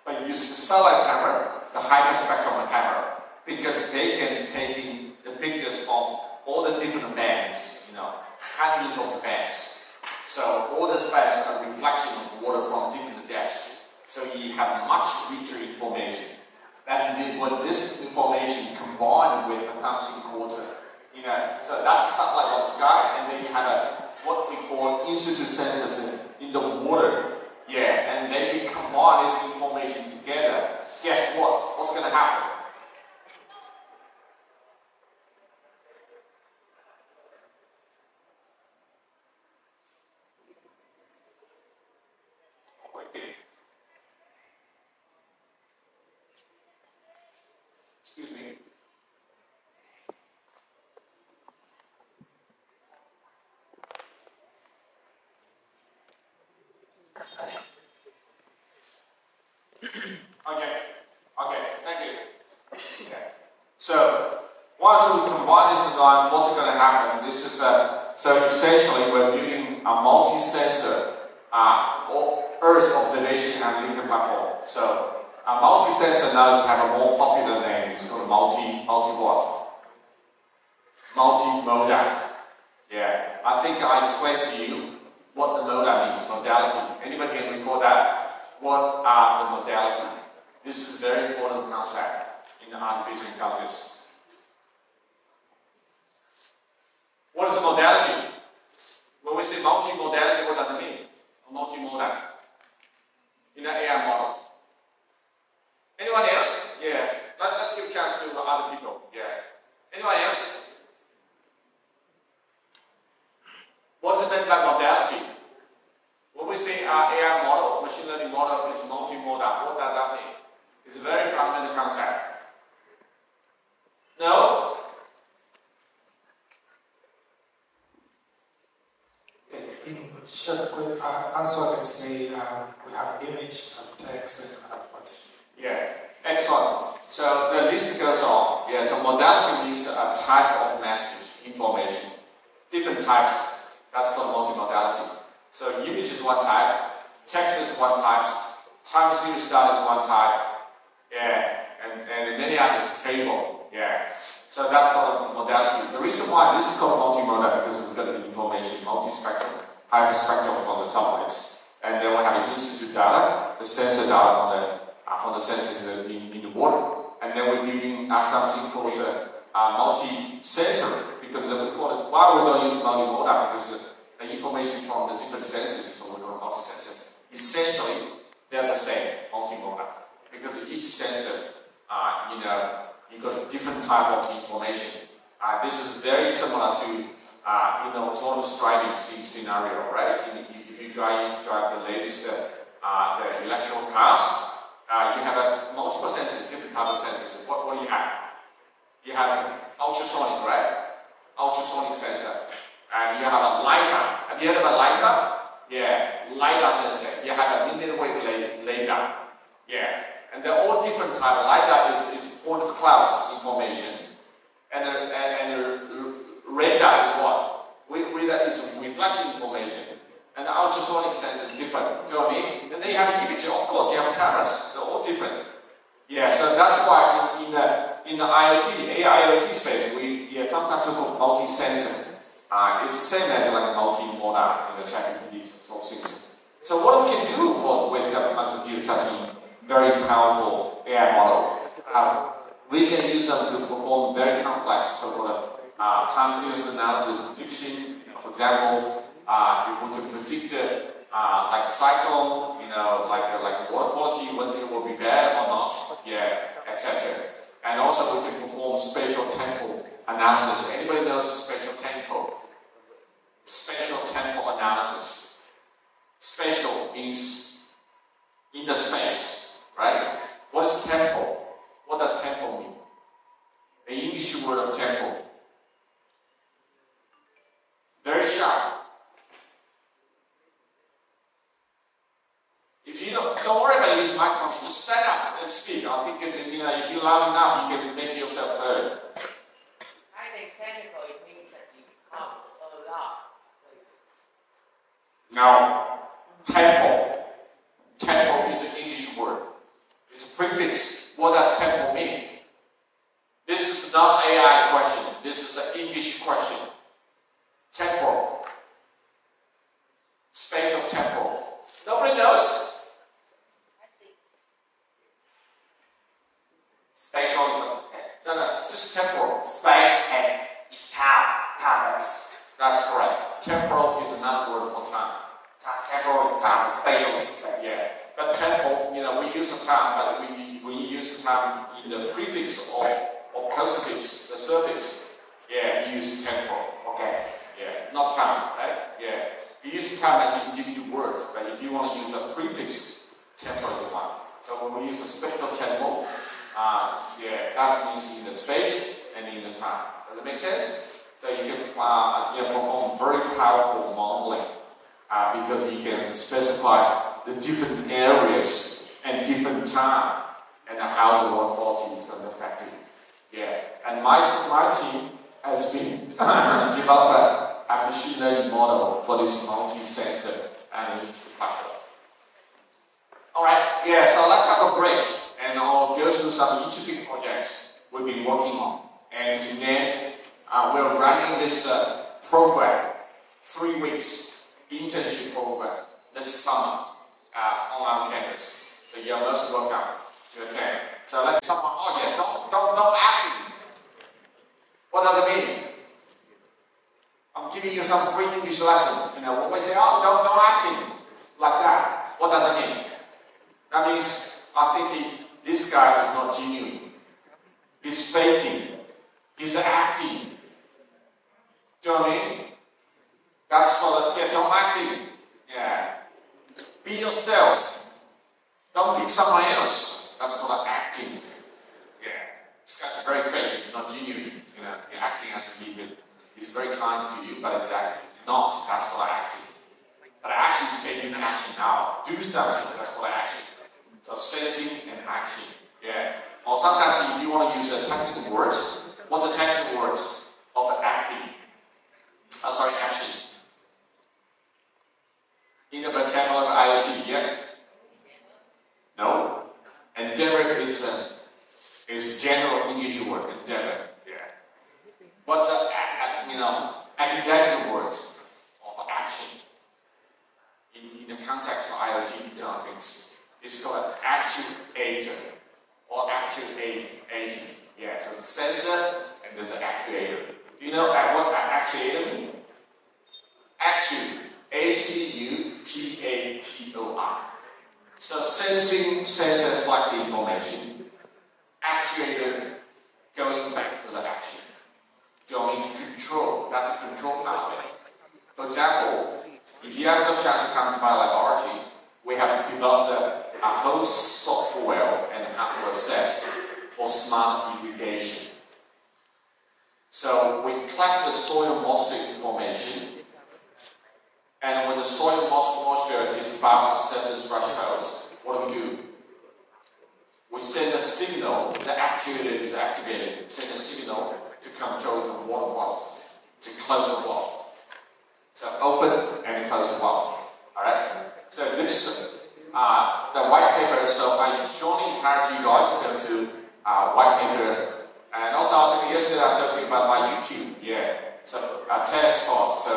But you use the satellite camera, the hyperspectral camera, because they can take the pictures from all the different bands, hundreds of bands. So all those bands are reflections of water from different depths. So you have much richer information. And when this information combined with the tungsten quarter, so that's a satellite on the sky, and then you have what we call in situ sensors in the water. Yeah, and then you combine this information together. Guess what? What's going to happen? Excuse me. Okay, thank you. Okay. So once we combine this design, what's going to happen? This is so essentially we're building a multi-sensor Earth observation analytical platform. So a multi-sensor now have a more popular name. It's called multi-what? Multi-modal. Yeah. I think I explained to you what the modal means. Modality. Anybody can recall that? What are the modality? This is a very important concept in artificial intelligence. What is a modality? When we say multi-modality, what does it mean? A multimodal. In an AI model. Anyone else? Yeah. Let's give a chance to other people. Yeah. Anyone else? What's it meant by modality? When we say AI model, machine learning model is multimodal, what does that mean? It's a very fundamental concept. No?
In short, quick answer, can say we have image, have text, and have voice.
Yeah, excellent. So the list goes on. Yeah, so modality means a type of message, information. Different types, that's called multimodality. So image is one type, text is one type, time series data is one type, yeah, and many others, table, yeah. So that's called modality. The reason why this is called multimodal because it's got the information, multispectral, hyperspectral from the satellites. And then we have in-situ data, the sensor data from the sensors in the water. And then we're building something called multi-sensor because we call it, why we don't use multimodal because the information information from the different sensors, so we call multi-sensor. Essentially, they're the same, multimodal, because each sensor, you got a different type of information. This is very similar to, autonomous driving scenario, right? If you drive the latest, the electrical cars, you have multiple sensors, different type of sensors. What do you have? You have ultrasonic, right? Ultrasonic sensor. And you have a LiDAR. Have you heard of a LiDAR? Yeah, LiDAR sensor. You have a millimeter wave radar. Yeah, and they're all different type. LiDAR is point of clouds information, and the radar is what? Radar is reflection information, and the ultrasonic sensor is different. Do you know what I mean? And then you have the image. Of course, you have cameras. They're all different. Yeah, so that's why in the IoT, AI IoT space, sometimes we call multi-sensor. It's the same as like a multi-modal in the technical sort of things. So what we can do with such a very powerful AI model, we can use them to perform very complex so-called time series analysis prediction. For example, if we can predict like cyclone, like water quality, whether it will be bad or not, etc. And also we can perform spatial temporal analysis. Anybody knows spatial temporal? Spatial temporal analysis. Spatial means in the space, right? What is temporal? What does temporal mean? The English word of temporal. Very sharp. If you don't worry about this microphone, just stand up and speak. I think if you're loud enough, you can make yourself heard.
I think technical, it means that you come a lot places.
Now, tempo. Tempo is an English word. It's a prefix. What does tempo mean? This is not an AI question. This is an English question. Tempo. Spatial tempo. Nobody knows?
Spatial is
No, just temporal.
space and is time. Time is
That's correct. Temporal is another word for time.
temporal is time. Spatial is space.
Yeah. But temporal, we use the time, but when you use the time in the prefix or postfix, the suffix, you use temporal.
Okay.
Yeah, not time, right? Yeah. You use the time as individual words, but if you want to use a prefix, temporal is one. So when we use a spatial temporal, that means in the space and in the time. Does that make sense? So you can perform very powerful modeling because you can specify the different areas and different time and how the water quality is going to affect it. Yeah, and my team has been developed a machine learning model for this multi-sensor analytical platform. All right, so let's have a break and I'll go through some interesting projects we've been working on. And in the end, we're running this program, 3 weeks internship program this summer on our campus. So you're most welcome to attend. So let's someone, don't act. What does it mean? I'm giving you some free English lesson. When we say, don't act like that, what does it mean? That means I think this guy is not genuine. He's faking. He's acting. Do you know what I mean? That's sort of, don't acting. Yeah. Be yourselves. Don't be someone else. That's called acting. Yeah. This guy's very fake. He's not genuine. You're acting as if he's very kind to you, but he's acting not. That's called acting. But action is taking action now. Do something. That's called action. So sensing and action. Yeah. Or sometimes if you want to use a technical word, what's a technical word of acting? Action. In the vocabulary of IoT, yeah? No. Endeavor is general English word, endeavor. Yeah. What's academic words of action? In the context of IoT, these kind of things. It's called actuator or actuating. Yeah, so the sensor and there's an actuator. You know what actuator means? ACUTATOR. So sensing, sense and collect information, actuator going back to the action. Going control, that's a control pathway. For example, if you haven't got a chance to come to my laboratory, we have developed a whole software and hardware set for smart irrigation. So we collect the soil moisture information, and when the soil moisture is above a certain threshold, what do? We send a signal, the actuator is activated, send a signal to control the water valve, to close the valve. So open and close the valve. Alright? So this the white paper, so I strongly encourage you guys to go to white paper. And also yesterday I told you about my YouTube. Yeah. So TEDx talk. So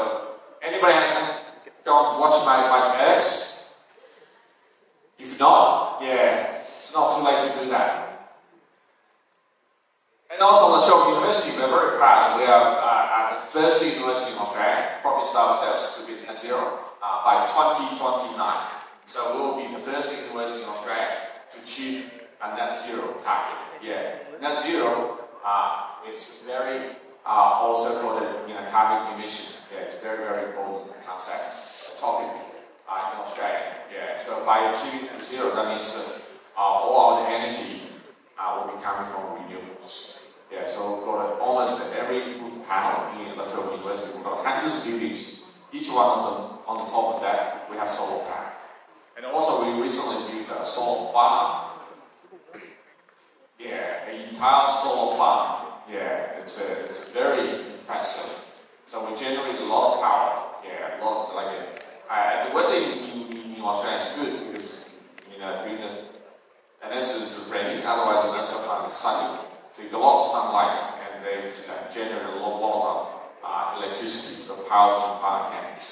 anybody hasn't gone to watch my TEDx? If not, yeah, it's not too late to do that. And also, La Trobe University, we're very proud. We are the first university in Australia, promised ourselves to be net zero by 2029. So we will be the first university in Australia to achieve a net zero target. Yeah, net zero is very also called carbon emission. Yeah, it's very, very important concept, topic in Australia. Yeah, so by achieving zero, that means all our energy will be coming from renewables. Yeah, so we've got almost every roof panel in La Trobe University. We've got hundreds of buildings. Each one of them, on the top of that, we have solar panel. And also, we recently built a solar farm. Yeah, an entire solar farm. Yeah, it's very impressive. So we generate a lot of power. Yeah, a lot of the weather in Australia is good because during the and this is raining. Otherwise, most of the time it's sunny. So you get a lot of sunlight, and they generate a lot of electricity to power the entire campus.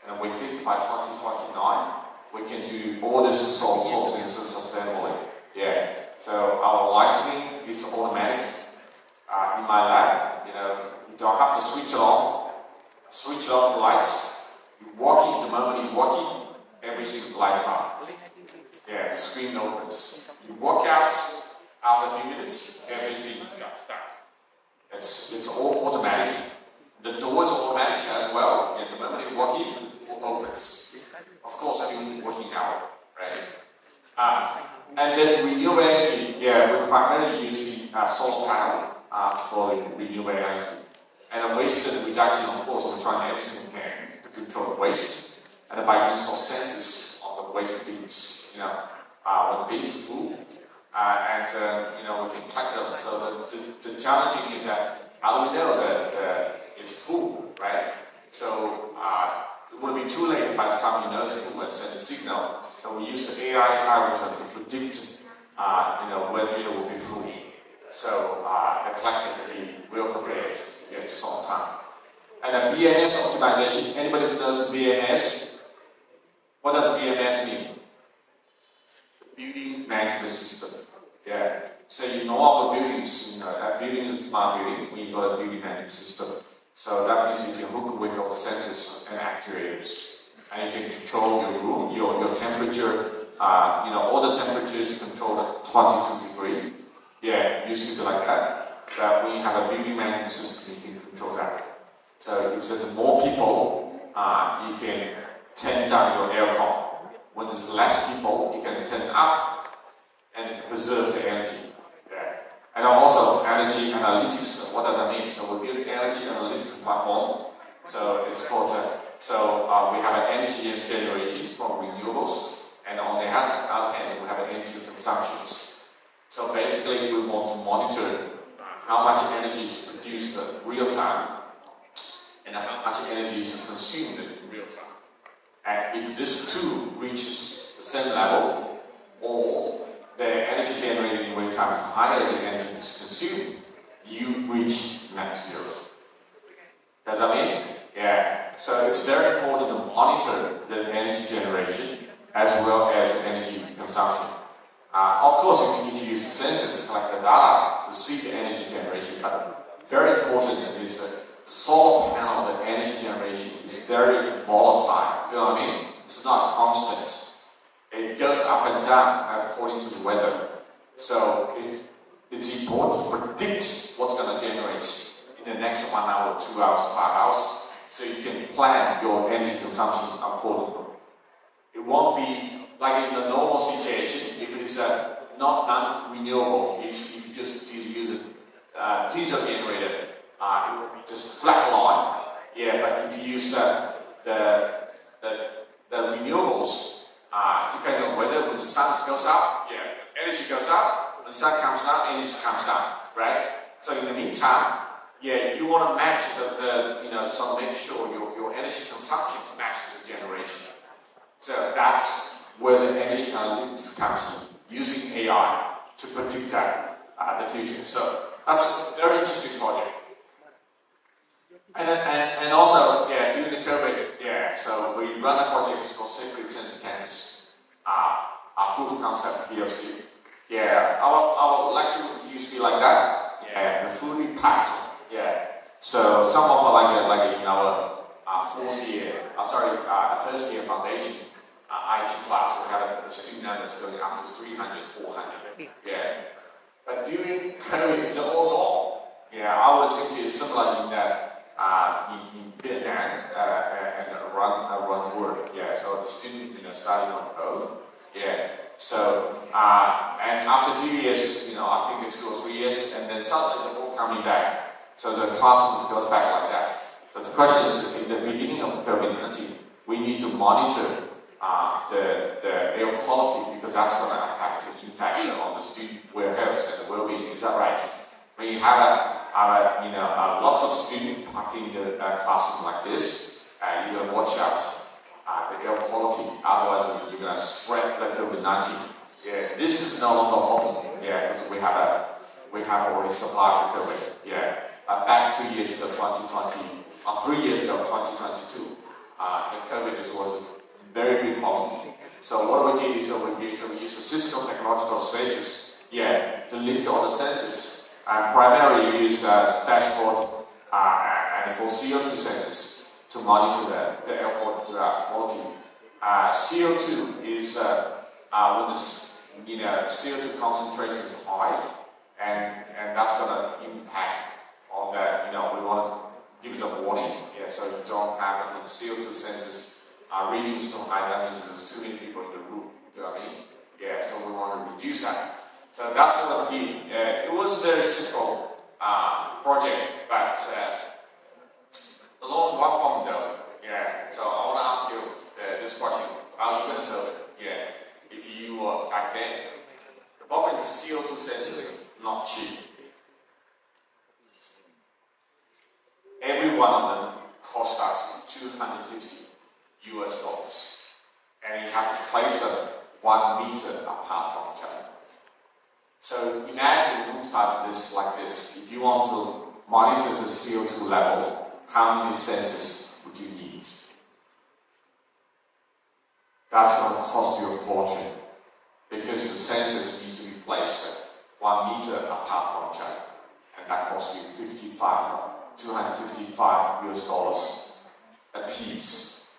And we think by 2029 we can do all this sources sustainably. Yeah. So our lighting is automatic. In my lab, you don't have to switch it on, switch off the lights. You're walking, the moment you're walking, everything lights up. Yeah, the screen opens. You walk out, after a few minutes, everything shuts down. It's all automatic. The door is automatic as well. And the moment you walk in, it opens. Of course, during working hour, right? And then renewable energy, yeah, we're primarily using solar panel for the renewable energy. And the waste reduction, of course, we're trying everything we can to control the waste. And by install sensors on the waste bins, when the bin is full, and we can collect them. So the challenging is that how do we know that it's full, right? So it would be too late by the time you know it's full and send a signal. So we use the AI algorithm to predict, when it will be full. So the collector will prepare just on time. And the BMS optimization. Anybody knows BMS? What does BMS mean? Building management system. Yeah. So our buildings, that building is a smart building. We've got a building management system. So that means you can hook with all the sensors and actuators, and you can control your room, your temperature. All the temperatures controlled at 22 degrees. Yeah, usually like that. That we have a building management system, you can control that. So if there's more people, you can turn down your aircon. When there's less people, you can turn up and preserve the energy. Yeah. And also energy analytics. What does that mean? So we build an energy analytics platform. So it's called. We have an energy generation from renewables, and on the other hand, we have an energy consumptions. So basically, we want to monitor how much energy is produced in real time, and how much energy is consumed in real time. And if this two reaches the same level, or the energy generated in real time is higher than the energy is consumed, you reach net zero. Does that mean? Yeah. So it's very important to monitor the energy generation as well as energy consumption. Of course, you need to use the sensors to collect the data to see the energy generation, but very important is solar panel, the energy generation is very volatile. Do you know what I mean? It's not constant. It goes up and down according to the weather. So it's important to predict what's going to generate in the next 1 hour, 2 hours, 5 hours, so you can plan your energy consumption accordingly. It won't be like in the normal situation if it is not non-renewable. If you just use a diesel generator, it will be just flat line. Yeah, but if you use the renewables, depending on whether when the sun goes up, yeah, energy goes up. When the sun comes down, energy comes down, right? So in the meantime, yeah, you want to match so make sure your energy consumption matches the generation. So that's where the energy analytics comes in, using AI to predict that the future. So that's a very interesting project. And also, yeah, during the COVID, yeah, so we run a project it's called Sacred Tensor Canvas, our proof of concept POC. Yeah, our lecture used to be like that. Yeah, the full impact. Yeah. So some of like in our first year foundation IT class, we have the student numbers going up to 300, 400. Yeah. But during COVID, the all yeah, I was thinking similar in that in Vietnam and around the world. Yeah. So the student study from home. Yeah. So and after a few years, I think it's 2 or 3 years, and then suddenly they're all coming back. So the class goes back like that. But the question is, in the beginning of the COVID-19, we need to monitor the air quality because that's going to impact the impact on the student health and the well-being. Is that right? When you have lots of students parking in the classroom like this, you got to watch out the air quality. Otherwise, you're going to spread the COVID-19. Yeah, this is no longer a problem. Yeah, because we have already survived the COVID. Yeah. Back 2 years ago, 2020, or 3 years ago, 2022, the COVID was a very big problem. So what we did is we use the Cisco technological spaces, yeah, to link all the sensors. And primarily we use dashboard and for CO2 sensors to monitor the air quality. CO2 is when the CO2 concentration is high, and that's going to impact on that, we want to give it a warning, yeah, so you don't have the CO2 sensors readings too high, that means there's too many people in the room, you know what I mean? Yeah, so we want to reduce that. So that's what we did. It was a very simple project, but there's only one problem though, yeah, so I want to ask you this question, how are you going to solve it? Yeah, if you were back then, the problem is CO2 sensors is not cheap. Every one of them cost us $250 US, and you have to place it 1 meter apart from each other. So imagine a room size like this. If you want to monitor the CO2 level, how many sensors would you need? That's going to cost you a fortune because the sensors need to be placed 1 meter apart from each other, and that costs you $255 US a piece.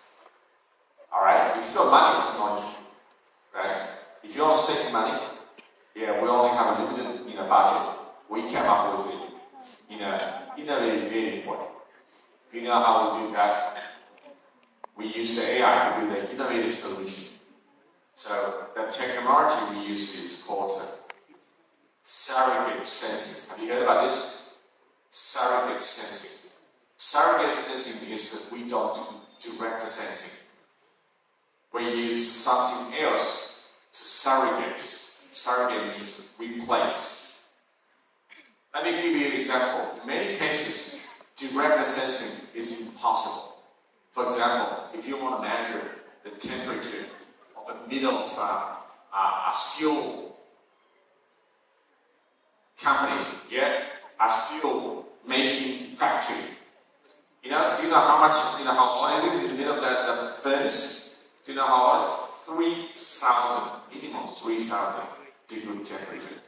Alright? If you got money, it's not easy. Right? If you want to save money, yeah, we only have a limited budget. We came up with it innovative way. You know how we do that? We use the AI to build an innovative solution. So the technology we use is called surrogate sensing. Have you heard about this? Surrogate sensing. Surrogate sensing is we don't do direct sensing. We use something else to surrogate. Surrogate means replace. Let me give you an example. In many cases, direct sensing is impossible. For example, if you want to measure the temperature of the middle of a steel company, yeah, a steel making factory. Do you know how much, how hot it is in the middle of the furnace? Do you know how hot? 3,000, minimum 3,000 degree temperature.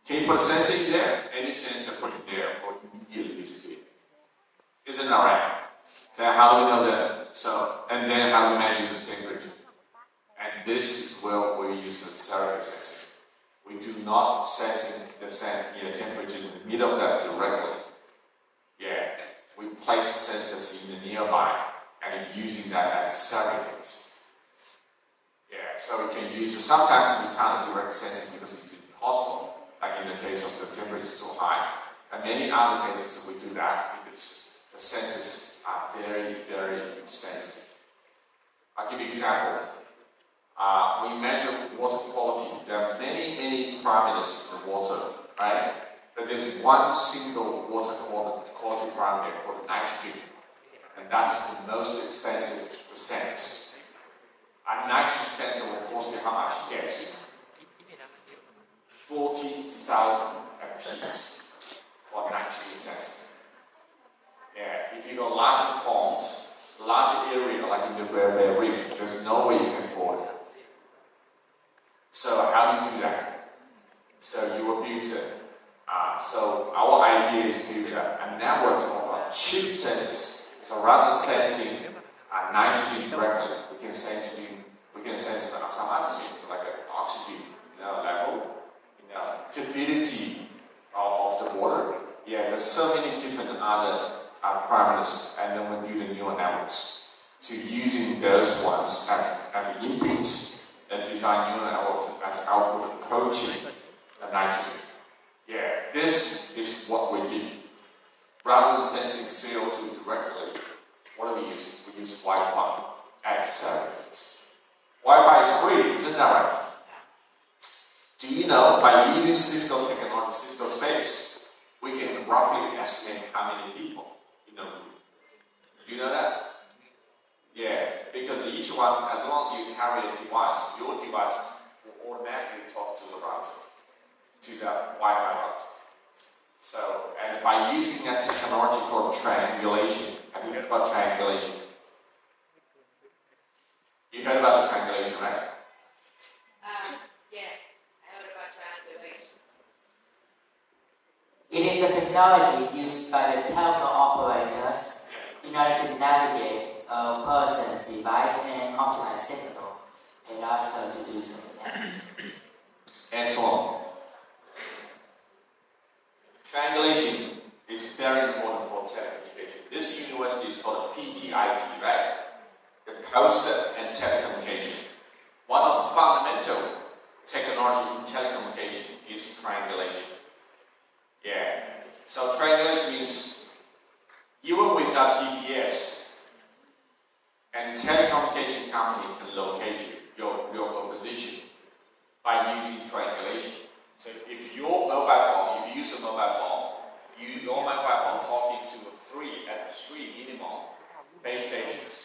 Can you put a sensor in there? Any sensor put it there or immediately disappear. Isn't that right? Okay, how do we know that? So, and then how do we measure the temperature? And this is where we use the surrogate sensing. We do not sense the temperature in the middle of that directly. Yeah, we place the sensors in the nearby and using that as a surrogate. Yeah, so we can use it. Sometimes we can't direct sensing because it's impossible, like in the case of the temperature is too high. And many other cases we do that because the sensors are very, very expensive. I'll give you an example. We measure water quality. There are many, many parameters in the water, right? But there's one single water quality parameter called nitrogen. And that's the most expensive to sense. A nitrogen sensor will cost you how much? Yes. 40,000 apiece for a nitrogen sensor. Yeah, if you got larger ponds, larger area like in the Great Barrier Reef, there's no way you can afford it. So how do you do that? So you will build so our idea is to build a network of cheap sensors. So rather than sensing nitrogen directly, we can sense some other things like oxygen level, turbidity of the water. Yeah, there's so many different other parameters, and then we build the neural networks to using those ones as input and design neural network as an output approaching the nitrogen. Yeah, this is what we did. Rather than sensing CO2 directly, what do we use? We use Wi-Fi as a surrogate. Wi-Fi is free, isn't that right? Do you know, by using Cisco technology, Cisco space, we can roughly estimate how many people in a room. Do you know that? Yeah, because each one, as long as you carry a device, your device will automatically talk to the router, to the Wi-Fi router. So, and by using that technology called triangulation, have you heard about triangulation? You heard about triangulation, right?
Yeah, I heard about triangulation.
It is a technology used by the telco operators in order to navigate a person's device and optimize signal, and also to do something else.
Excellent. Triangulation is very important for telecommunication. This university is called PTIT, right? The Post and Telecommunication. One of the fundamental technology in telecommunication is triangulation. Yeah. So triangulation means even without GPS, and telecommunication company can locate your position by using triangulation. So if your mobile phone, if you use a mobile phone, your mobile phone talking to three minimum base stations,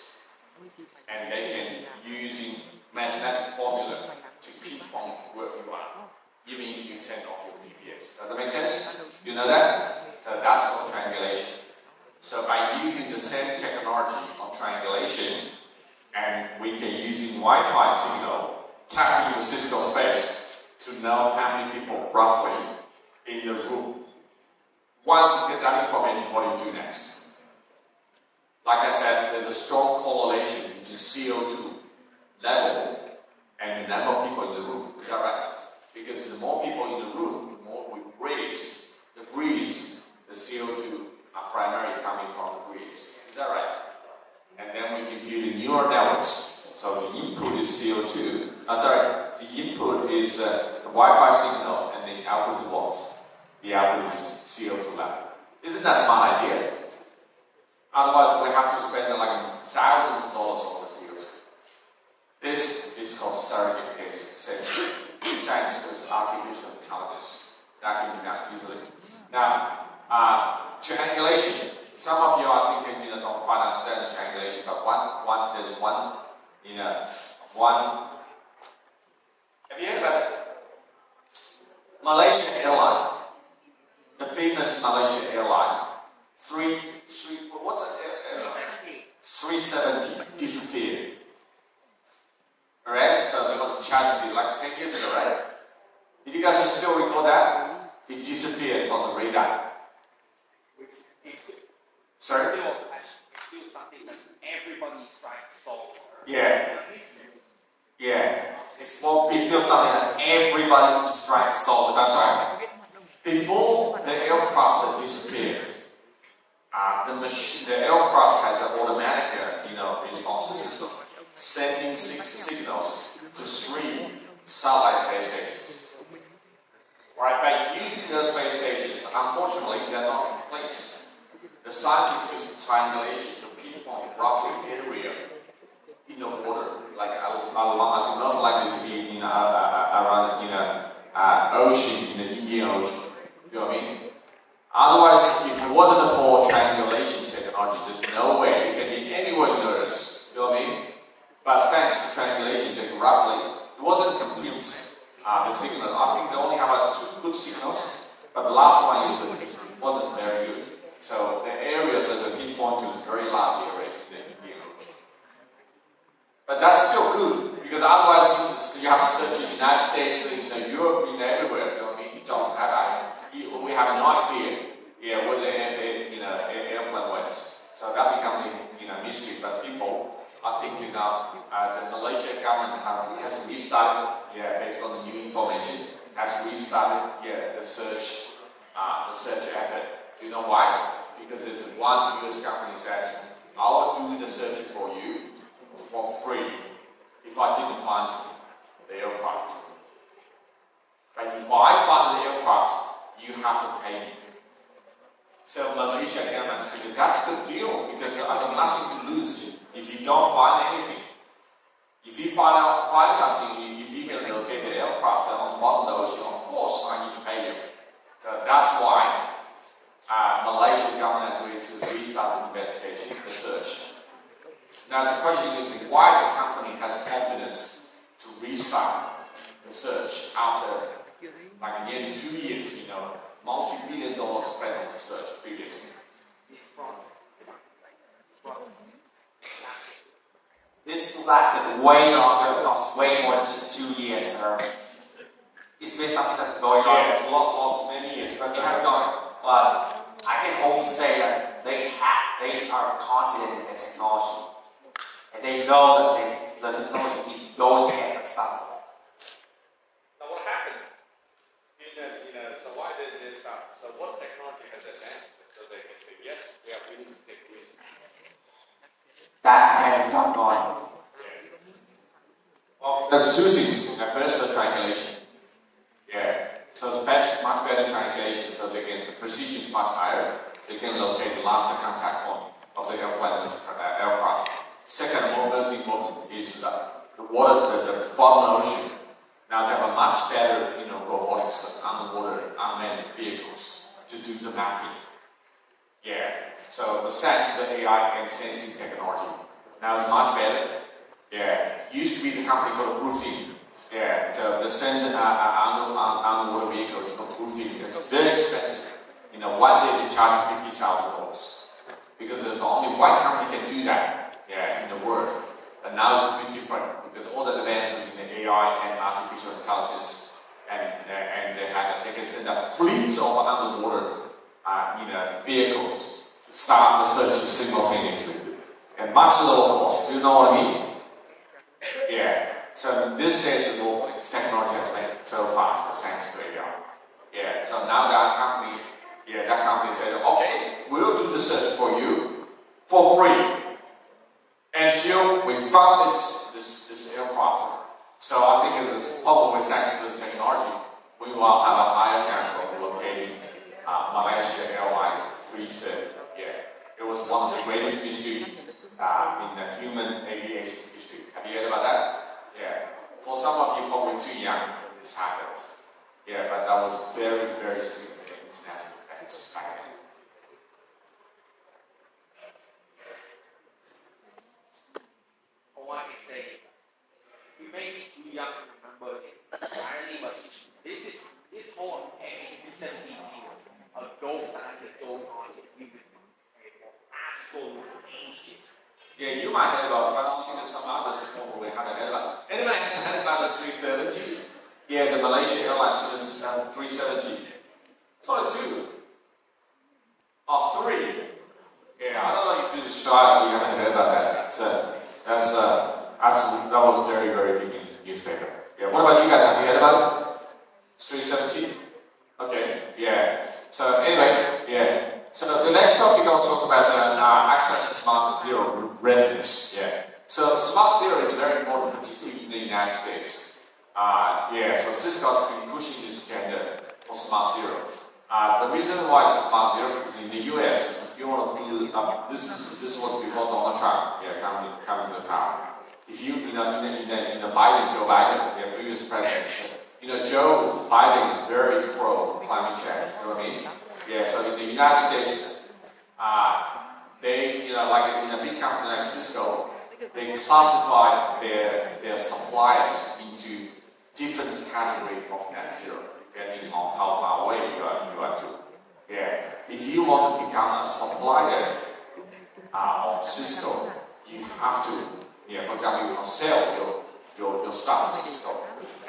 and they can using mathematical formula to keep on where you are, even if you turn off your GPS. Does that make sense? Do you know that? So that's called triangulation. So by using the same technology of triangulation, and we can using Wi-Fi signal tap into Cisco space to know how many people roughly in the room. Once you get that information, what do you do next? Like I said, there's a strong correlation between CO2 level and the number of people in the room. Is that right? Because the more people in the room, the more we breathe, the CO2 are primarily coming from the breeze. Is that right? And then we can build neural networks. So the input is CO2. The input is the Wi-Fi signal, and the output is what? The output is CO2 level. Isn't that a smart idea? Otherwise, we have to spend like thousands of dollars on the CO2. This is called surrogate sensing. Thanks to artificial intelligence. That can be done easily. Now, triangulation. Some of you are thinking, don't quite understand the triangulation, but there's one. Have you heard about it? Malaysian airline, the famous Malaysian airline, 370 disappeared. Alright, so there was a tragedy like 10 years ago, right? Did you guys still recall that? It disappeared from the radar. Sorry?
It's still something that everybody is trying to solve.
Yeah. Yeah.
It's still something that everybody is trying to solve.
That's right. Before the aircraft disappeared, the aircraft has an automatic, response system, sending signals to 3 satellite base stations. Right? By using those base stations, unfortunately, they're not complete. The scientists use triangulation to pinpoint roughly area in the water, like as most likely to be around ocean, in the Indian Ocean. You know what I mean? Otherwise, if it wasn't for triangulation technology, there's no way it can be anywhere in the Earth. You know what I mean? But thanks to triangulation technology, roughly, it wasn't complete. The signal, I think they only have 2 good signals, but the last one wasn't very good. So the areas that they pinpoint to is very large area in the Indian Ocean. But that's still good, because otherwise you have to search in the United States, in Europe, everywhere. You know what I mean? We have no idea, where the airplane went. So that becomes a mystery. But people, I think the Malaysian government has restarted, based on the new information, has restarted, the search effort. You know why? Because there's one US company says, I'll do the search for you for free if I didn't find the aircraft. But if I find the aircraft, you have to pay me. So Malaysia government said, that's a good deal, because I have nothing to lose if you don't find anything. If you find something, if you can locate the aircraft on the bottom of the ocean, of course I need to pay you. So that's why Malaysia's government agreed to restart the investigation, the search. Now the question is why the company has confidence to restart the search after nearly 2 years, multi-billion-dollar spent on the search previously.
This lasted way longer, way more than just 2 years, sir. It's been something that's going on for many years, but it has gone. But I can only say that they are confident in the technology, and they know that the technology is going to get acceptable.
Now, what happened? So why did they stop? So what technology has advanced so they can say yes, we are willing to take risks?
That I haven't talked on.
Well, there's 2 things. First, the triangulation. So it's much better triangulation, so the precision is much higher. They can locate the last contact point of the aircraft. Second, most important is the water, the bottom of the ocean. Now they have a much better, robotics, underwater, unmanned vehicles to do the mapping. So the sense, the AI and sensing technology now is much better. Used to be the company called Roofing. To send underwater vehicles for roofing. It's very expensive. One day they charge $50,000 because there's only one company can do that. In the world. But now it's a bit different because all the advances in the AI and artificial intelligence, and they can send a fleet of underwater vehicles to start the search simultaneously. And much lower cost. Do you know what I mean? So in this case, technology has made it so fast thanks to AI. So now that company says, okay, we'll do the search for you for free until we found this aircraft. So I think it's probably thanks to the technology, we will have a higher chance of locating Malaysia Airline 37. It was one of the greatest mysteries in the human aviation history. Have you heard about that? For some of you probably too young when this happened. But that was very, very significant international events back then.
All I can say is, we may be too young to remember it entirely, but this whole MH370 was a ghost that has been going on in human for absolute ages.
You might have heard about it, but I don't think there's some others that probably haven't heard about it. Anybody has heard about the 330? The Malaysia Airlines 370. It's only 2. Or 3. Yeah, I don't know if it's shy, you haven't heard about that. That was very, very big in the newspaper. Yeah, what about you guys? Have you heard about it? 317? Okay, yeah. So anyway, yeah. So the next topic I'll talk about access to smart zero readiness. Yeah. So smart zero is very important, particularly in the United States. Yeah. So Cisco has been pushing this agenda for smart zero. The reason why it's smart zero is in the US, if you want to do this was before Donald Trump, yeah, coming to power. If you in the Biden, Joe Biden, the previous president, Joe Biden is very pro climate change. You know what I mean? Yeah. So in the United States, they like in a big company like Cisco, they classify their suppliers into different categories of net zero, depending on how far away you are to. Yeah. If you want to become a supplier of Cisco, you have to, for example, you want to sell your stuff to Cisco,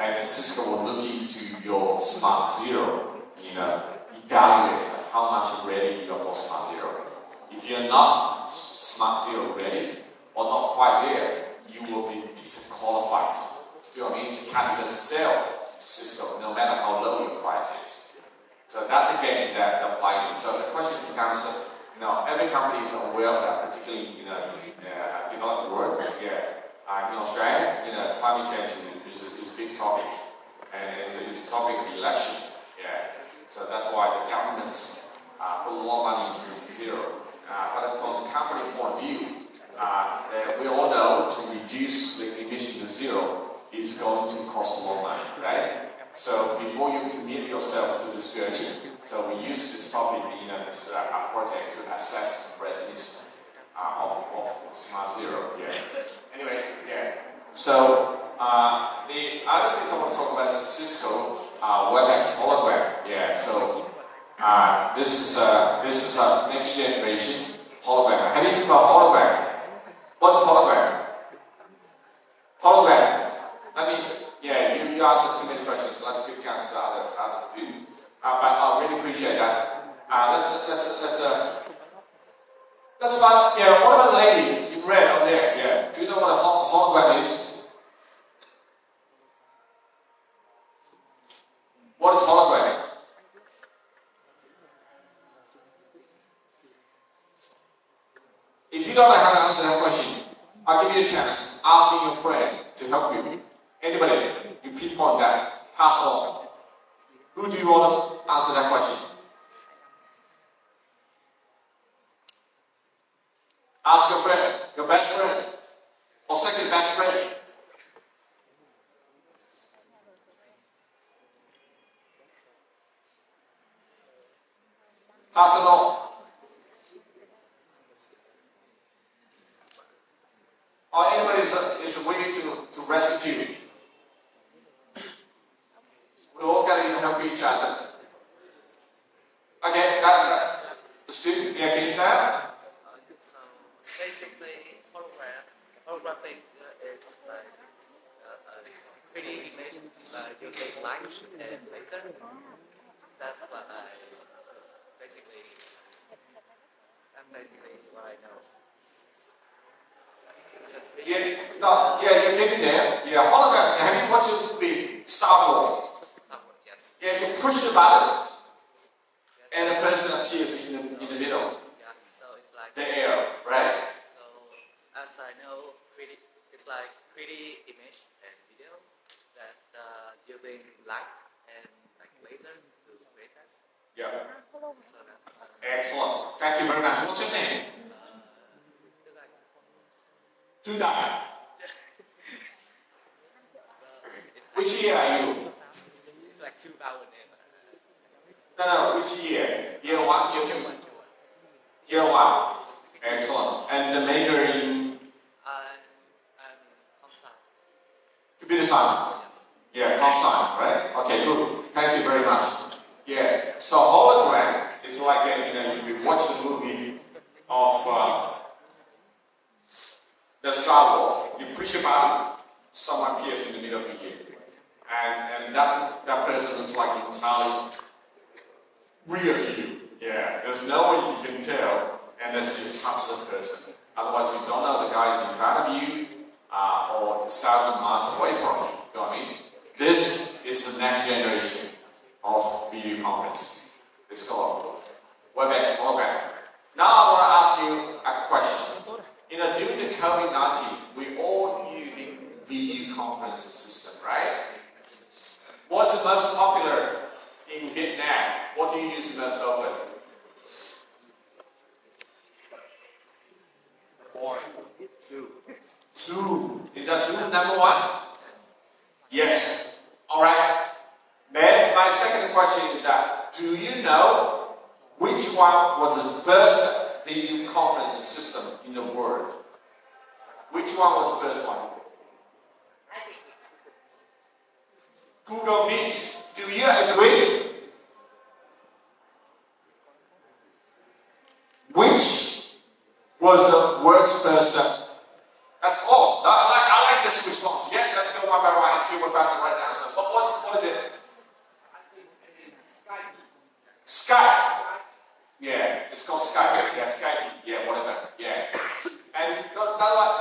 and Cisco will look into your smart zero, evaluate how much ready you are for smart zero. If you're not smart zero ready, or not quite there, you will be disqualified. Do you know what I mean? You can't even sell to Cisco, no matter how low your price is. So that's again that applying. So the question becomes, every company is aware of that, particularly in the developed world. Yeah. In Australia, climate change is a big topic, and it's a topic of election. Yeah. So that's why the government put a lot of money into zero. But from the company point of view, we all know to reduce the emission to zero is going to cost a lot of money, right? So before you commit yourself to this journey, so we use this topic in this project to assess readiness of smart zero. Yeah. Anyway, yeah. So the other things I want to talk about is the Cisco WebEx hologram. Yeah. So this is a next generation hologram. Have you heard about hologram? What's hologram? Hologram. You answered too many questions, so let's give a chance to others to do. But I really appreciate that. Let's find. Yeah. What about the lady in red up there? Yeah. Do you know what a hologram is? What is hologram? If you don't know how to answer that question, I'll give you a chance. Asking your friend to help you. Anybody, you pinpoint that, pass it on. Who do you want to answer that question? Ask your friend, your best friend, or second best friend. Pass it on. Or anybody is willing to rescue. We all got to help each other. Okay, the student, yeah, can you stand?
So basically, holographic is like a 3D image using light and laser. That's what basically what I know.
You're getting there. Yeah, hologram. Have you watched the movie Star Wars?
Yes.
Yeah, you push the button, and the person appears in the middle.
Yeah, so it's like
the air, right?
So as I know, it's like 3D image and video that using light and like laser to create that.
Yeah.
So
Excellent. Thank you very much. What's your name? Tudai. Which year are you?
It's like 2000.
No, which year? Year 1, year 2? Year 1. Excellent. And the major in?
Comp science.
Computer science? Yeah, comp science, right? Okay, good. Thank you very much. Yeah, so hologram is like, if you watch the movie of the Star Wars, you push a button, someone appears in the middle of you. And that person looks like entirely real to you. Yeah, there's no way you can tell and then see the touch the person. Otherwise, you don't know the guy is in front of you or 1,000 miles away from you. You know what I mean? This is the next generation of video conference. It's called WebEx program. Now I want to ask you a question. During the COVID-19, we're all using video conference system, right? What's the most popular in Vietnam? What do you use the most often? Zoom. Is that Zoom number one? Yes. All right. Then my second question is that, do you know which one was the first video conference system in the world? Which one was the first one? Google Meet. Do you agree? Which was the world's first? That's all. I like this response. Yeah, let's go one by one until we found the right answer. What is it? Skype. Yeah, it's called Skype. Yeah, Skype. Yeah, whatever. Yeah. And another one.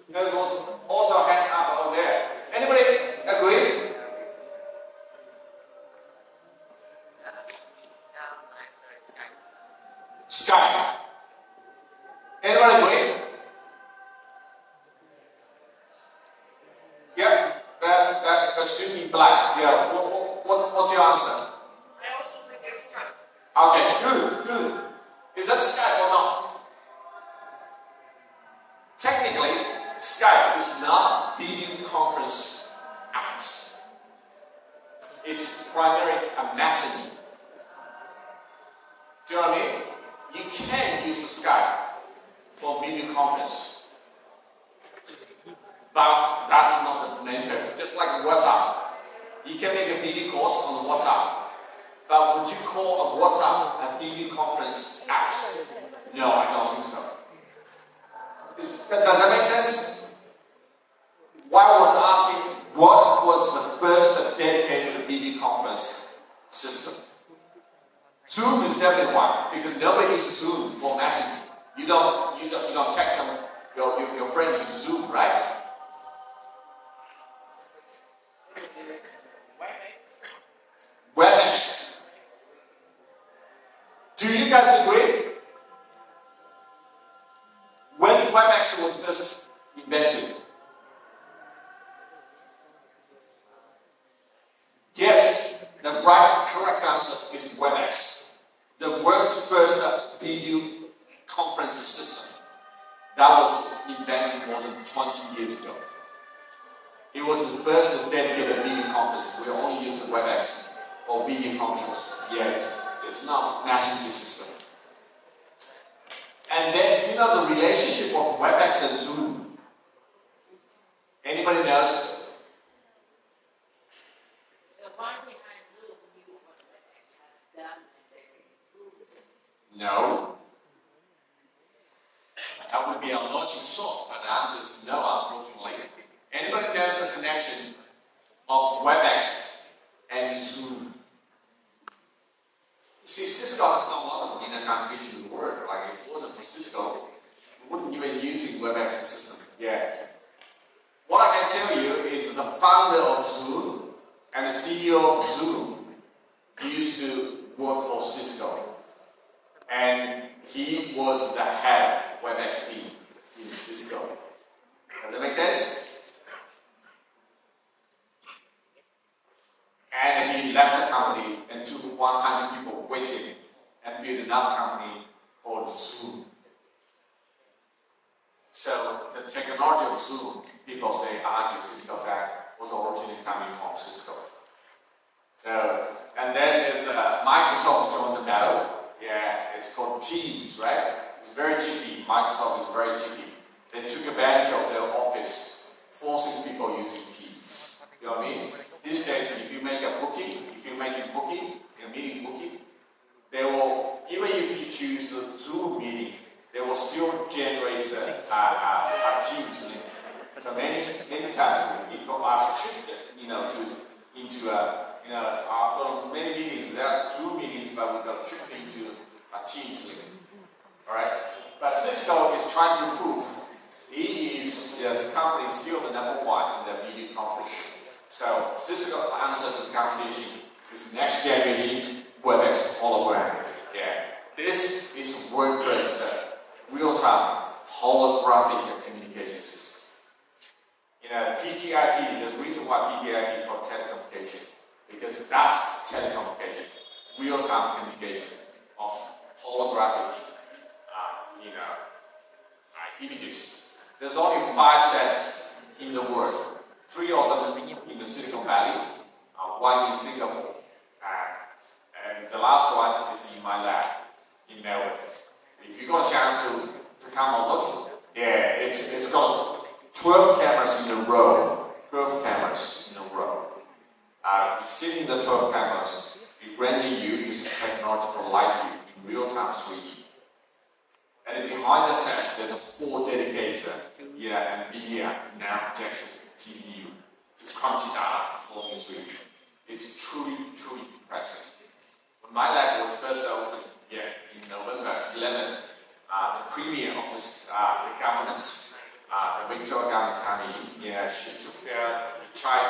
There's also a hand up over there. Anybody agree? Skype. Anyone agree? Yeah, a student in black. Yeah, what's your answer?
I also think it's Skype.
Okay, good. Is that Skype or not? Technically, Skype is not video conference apps. It's primarily a messaging. Do you know what I mean? You can use Skype for video conference, but that's not the main purpose. Just like WhatsApp, you can make a video calls on WhatsApp, but would you call a WhatsApp a video conference apps? No, I don't think so. Does that make sense? Why I was asking what was the first dedicated video conference system? Zoom is definitely one, because nobody uses Zoom for messaging. You don't text them, your friend uses Zoom, right? WebEx. Do you guys agree? When WebEx was first invented? Yes, the correct answer is WebEx. The world's first video conference system that was invented more than 20 years ago. It was the first dedicated video conference. We only use the WebEx for video conference. Yeah, it's not messaging system. And then the relationship of WebEx and Zoom. Anybody knows?
The one behind Zoom is what WebEx has done.
No. That would be a logical thought, but the answer is no, unfortunately. Anybody knows the connection of WebEx and Zoom? See, Cisco has done a lot of contribution to the world. Like if it wasn't for Cisco, we wouldn't even use WebEx system. Yeah. What I can tell you is the founder of Zoom and the CEO of Zoom used to work for Cisco. And he was the head of WebEx team in Cisco. Does that make sense? And he left the company and took 100 people with him and built another company called Zoom. So the technology of Zoom, people argue Cisco was originally coming from Cisco. So, and then there's Microsoft joined the battle. Yeah, it's called Teams, right? It's very cheeky. Microsoft is very cheeky. They took advantage of their office, forcing people using Teams. You know what I mean? These days, if you make a meeting booking, they will, even if you choose a Zoom meeting, they will still generate a Teams link. So many times people are tricked, after many meetings, there are Zoom meetings, but we got tricked into a Teams link. All right, but Cisco is trying to prove the company is still the number one in the video conferencing. So Cisco answers this competition is next generation WebEx hologram. Yeah, this is world-first real-time holographic communication system. PTIT. There's a reason why PTIT is called telecommunication, because that's telecommunication, real-time communication of holographic, images. There's only 5 sets in the world. 3 of them in the Silicon Valley, 1 in Singapore, and the last one is in my lab in Melbourne. If you got a chance to come and look, yeah, it's got 12 cameras in a row. 12 cameras in a row. You sit in the 12 cameras, it render you using technological live view in real-time 3D. And then behind the set, there's a 4 dedicated NVIDIA now Jackson TPU to crunch data performing 3D. It's truly, truly impressive. When my lab was first opened, in November 11, the premier of this, the government, the Victoria government came in. She took tried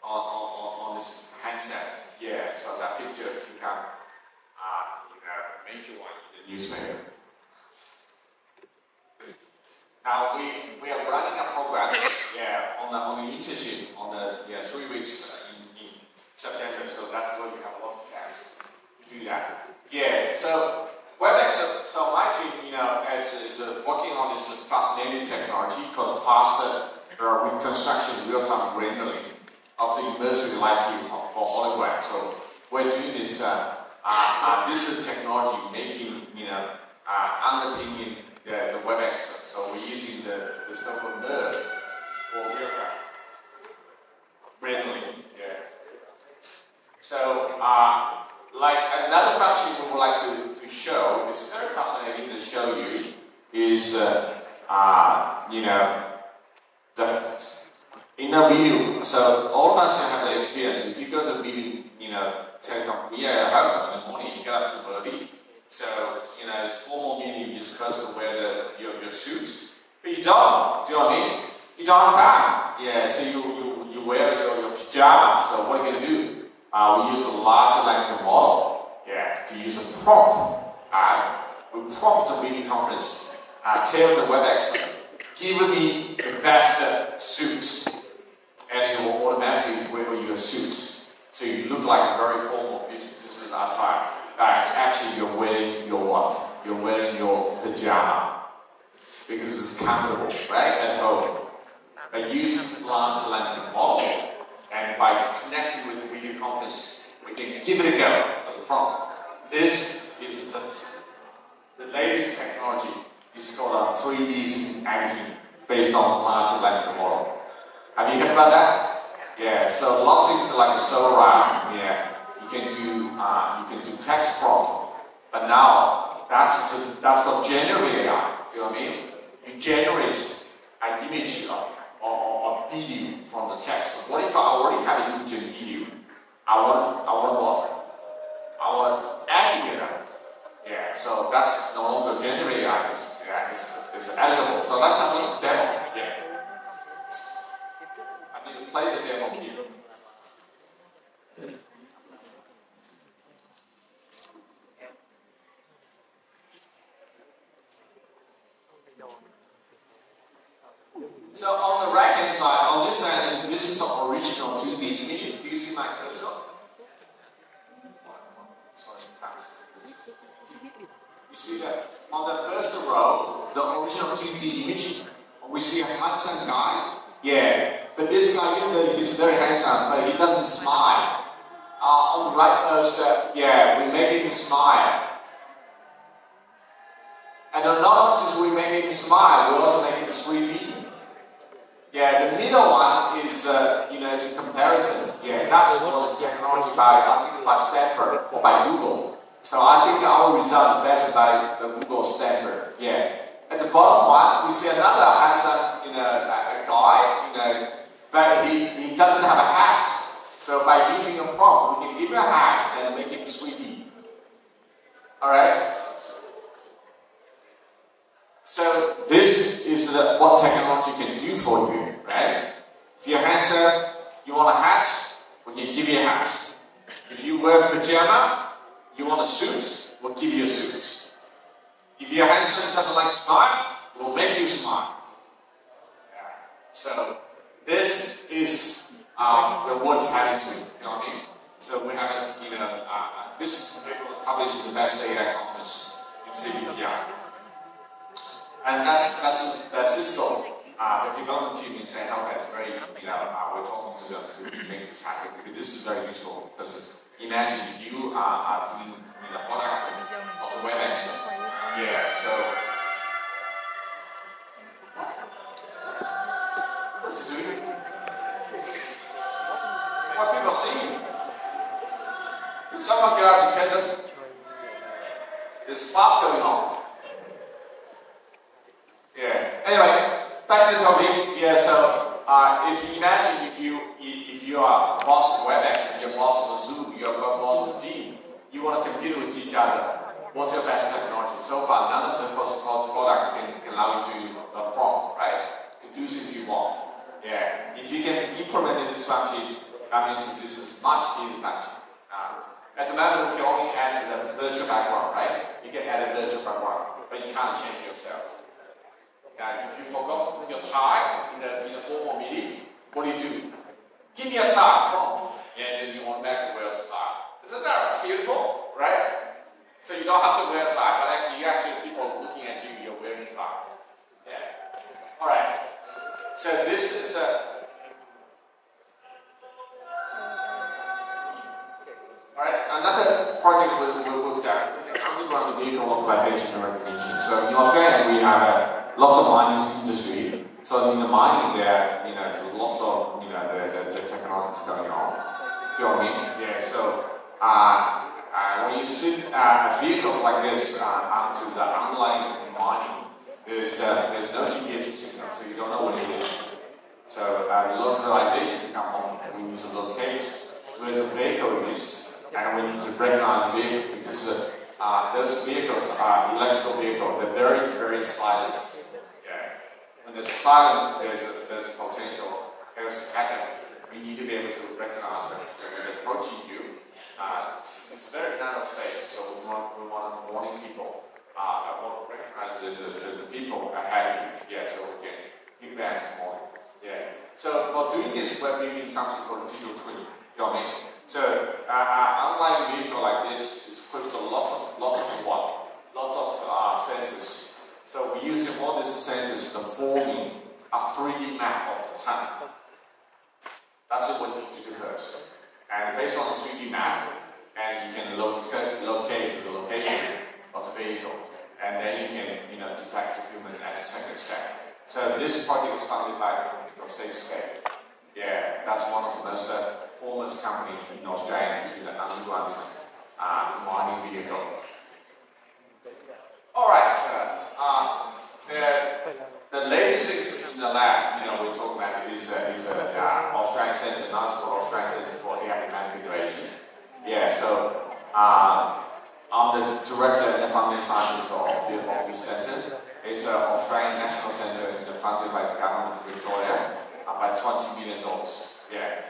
on this handset. Yeah, so that picture became a major one in the newspaper. Now we are running a program, on the internship on the 3 weeks in September. So that's where we have a lot of chance to do that. Yeah. So WebEx. So my team, is working on this fascinating technology called faster reconstruction real-time rendering of the immersive live view for hologram. So we're doing this. This is technology making underpinning the WebEx. So we're using the so-called nerve for real-time rendering. Yeah. So like another function we would like to show, it's very fascinating to show you, is in a video. So all of us have the experience. If you go to video, telecom, at home in the morning, you get up too early. So it's formal meeting. You're supposed to wear your suit, but you don't. Do you know what I mean? You don't have time. Yeah. So you wear your pajama. So what are you gonna do? We use a large language model. Yeah. To use a prompt. We prompt the video conference. Tell the WebEx, give me the best suit. And it will automatically wear your suit, so you look like a very formal business attire. Actually, you're wearing your what? You're wearing your pajama because it's comfortable, right, at home. By using large language model and by connecting with the video conference, we can give it a go as a prompt. This is the latest technology. It's called a 3D editing based on large language model. Have you heard about that? Yeah, so a lot of things like Sora, you can do text prompt, but now that's called generative AI. You know what I mean? You generate an image or a video from the text. What if I already have an image and video? I want to add together. Yeah, so that's no longer generative AI. It's editable. So let's have a look at the demo. Yeah. Play the demo here. So on the right hand side, on this side, this is an original 2D image. Do you see my cursor? You see that? On the first row, the original 2D image, we see a handsome guy. Yeah. But this guy, he's very handsome, but he doesn't smile. On the right first, we make him smile. And not just we make him smile, we also make him 3D. Yeah, the middle one is, it's a comparison. Yeah, that was technology by Stanford or by Google. So I think our result is better by the Google Stanford. Yeah. At the bottom one, we see another handsome, a guy, but he doesn't have a hat. So by using a prompt, we can give him a hat and make it 3D. Alright? So this is what technology can do for you, right? If you're handsome, you want a hat, we can give you a hat. If you wear pajama, you want a suit, we'll give you a suit. If you're handsome and doesn't like to smile, we'll make you smile. Yeah. So this is what it's having to, you know what I mean? So we have, this paper was published in the best AI conference in CBPI. And that's Cisco, the development team in San Jose is very, we're talking to them to make this happen. Because this is very useful. Because imagine if you are doing, products of the WebEx. Yeah, so. What is it doing? What people are seeing? Did someone go out to tell them? There's class going on. Yeah. Anyway, back to the topic. Yeah. So, if you imagine if you are a boss of WebEx and you're boss of Zoom, you're a boss of the team, you want to compete with each other. What's your best technology? So far, none of the product can allow you to prompt, right? To do things you want. Yeah. If you can implement this function, that means this is much easier function. At the moment, we can only add the virtual background, right? You can add a virtual background, but you can't change yourself. If you forgot your tie in a formal meeting, what do? Give me a tie, prompt. And then you automatically wear a tie. Isn't that beautiful, right? So you don't have to wear a tie, but actually people looking at you, you're wearing a tie. Yeah. All right. So this is Alright, another project we've done is underground vehicle localization and recognition. So in Australia we have lots of mining industry. So in the mining there, there's lots of the technology going on. Do you know what I mean? Yeah. So when you see vehicles like this onto the underlying mining, there's no GPS signal, so you don't know what it is. So the localization becomes on. We use to locate where the vehicle is. And we need to recognize the vehicle because those vehicles are electrical vehicles. They're very, very silent. Yeah. When they're silent, there's potential. There's hazard. We need to be able to recognize them. They're approaching you. It's very narrow space, so we want to warning people. I want to recognize there's a people ahead of you. Yeah, so we can give them tomorrow. Yeah. So for doing this, we're building something called digital twin. You know what I mean? So, unlike a vehicle like this, is equipped with lots of sensors. So we use all these sensors to forming a 3D map of the tunnel. That's what you need to do first. And based on the 3D map, and you can locate the location of the vehicle, and then you can detect the human as a second step. So this project is funded by a company called SafeScape. Yeah, that's one of the most foremost company in Australia to the underground mining vehicle. All right, the latest things in the lab, we're talking about is Australian Centre, now it's called Australian Centre for AI and Innovation. Yeah, so I'm the director and the founding scientist of this centre. It's an Australian National Centre funded by the government of Victoria. By $20 million. Yeah.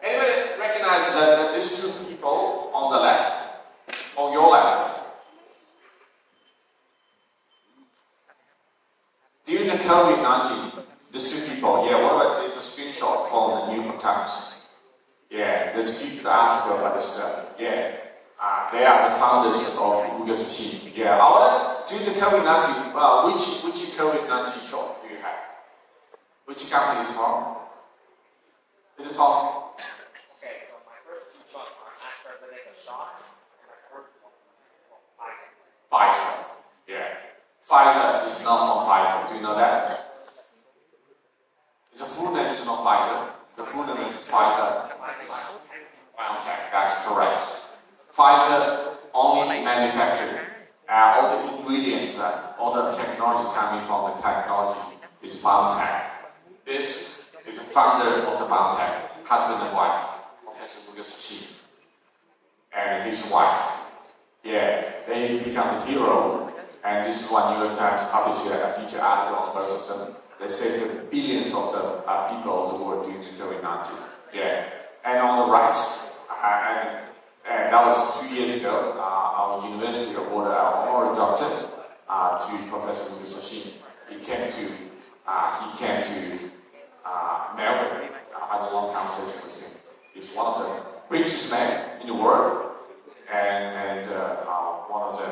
Anybody recognize that these two people on the left, on your left? During the COVID-19, these two people, yeah, what about it's a screenshot from the New York Times. Yeah, there's a few article about this stuff. Yeah. They are the founders of Google Machine. Yeah. I want to do the COVID-19. Which COVID-19 shot do you have? Which company is from? It is from?
Okay, so my first two shots are AstraZeneca shots, and my third one is from Pfizer.
Pfizer. Yeah. Pfizer is not from Pfizer. Do you know that? The full name is not Pfizer. The full name is Pfizer. BioNTech. That's correct. Pfizer only manufactured all the ingredients, all the technology coming from the technology is BioNTech. This is the founder of the BioNTech, husband and wife, Professor Wei Xiang, and his wife. Yeah, they become a hero. And this is what New York Times published a feature article on both of them. They say that billions of the people of the world due to COVID-19. Yeah. And on the right, and that was 2 years ago, our university awarded our honorary doctor to Professor Wei Xiang. He came to Melbourne. I had a long conversation with him. He's one of the richest men in the world, and one of the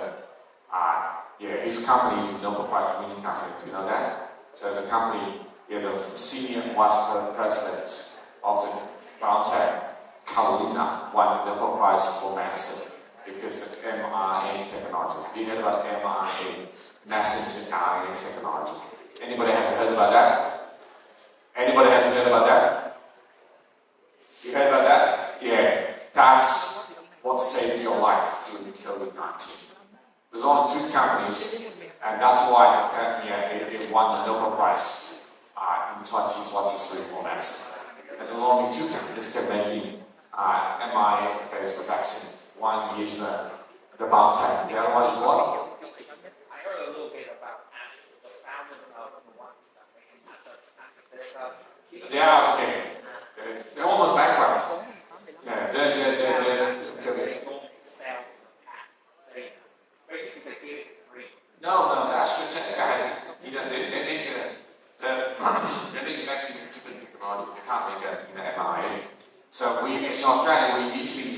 his company is a Nobel Prize winning company. Do you know that? So the company, the senior vice president of the biotech, Carolina, won the Nobel Prize for medicine because of mRNA technology. You heard about mRNA, messenger RNA technology. Anybody has heard about that? Anybody has heard about that? You heard about that? Yeah, that's what saved your life during COVID-19. There's only 2 companies, and that's why it won the Nobel Prize in 2023 for medicine. There's only 2 companies that are making mRNA-based vaccine. One is the biotech, the other one is what?
I heard a little bit about the founder of the one that makes methods.
They are okay. They're almost bankrupt. Yeah, they're No, that's the technical. They make vaccines with different technology. They can't make a mRNA. So we in Australia we usually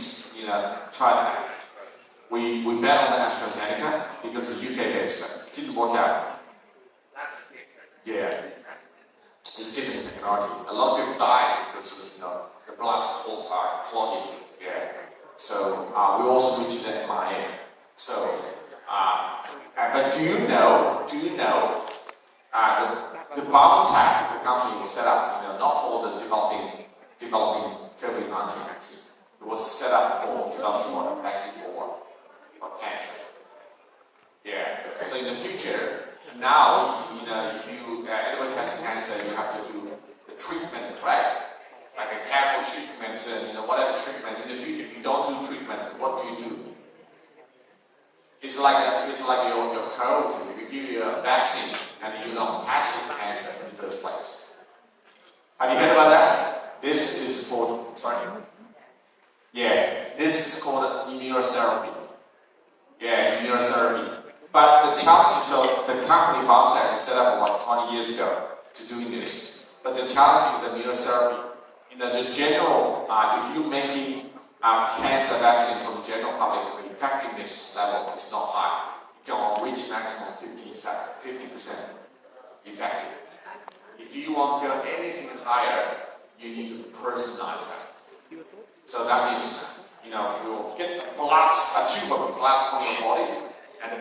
try that. We bet on the AstraZeneca because it's UK based. Didn't work out. Yeah, it's different technology. A lot of people die because of the blood clogging. Yeah. So we all switched to the mRNA. So. But do you know the biotech, the company was set up, not for the developing COVID-19 vaccine. It was set up for developing a vaccine for what? For cancer. Yeah. So in the future, now if anybody catches cancer, you have to do the treatment, right? Like a chemical treatment, whatever treatment. In the future, if you don't do treatment, what do you do? It's like your cold. We give you a vaccine and you don't catch the cancer in the first place. Have you heard about that? This is called, this is called immunotherapy. Yeah, immunotherapy. But the challenge, so the company biotech was set up about 20 years ago to doing this. But the challenge with immunotherapy, the general, if you're making cancer vaccine for the general public, the effectiveness level is not high. You can reach maximum 50% effective. If you want to go anything higher, you need to personalize that. So that means, you'll get a tube of blood from your body, and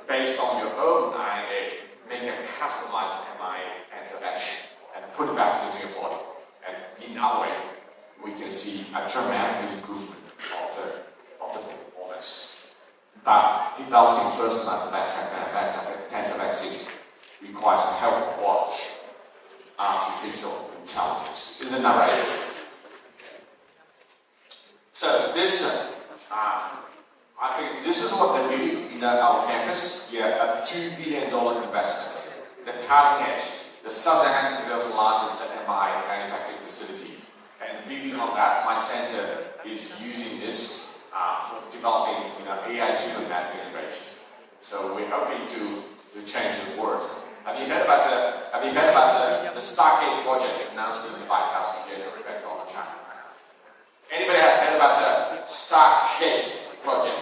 based on your own INA, make a customized mRNA cancer vaccine and put it back to your body. And in our way, we can see a dramatic improvement of the performance. But developing personalized cancer vaccine requires the help of what? Artificial intelligence. Isn't that right? So this, I think this is what they're doing in our campus. Yeah, a $2 billion investment. The cutting edge, the Southern Hemisphere's largest mRNA manufacturing facility. And building on that, my center is using this for developing AI-driven medical innovation. So we're hoping to change the world. Have you heard about the Stargate project announced in the White House in January by Donald Trump? Anybody has heard about the Stargate project?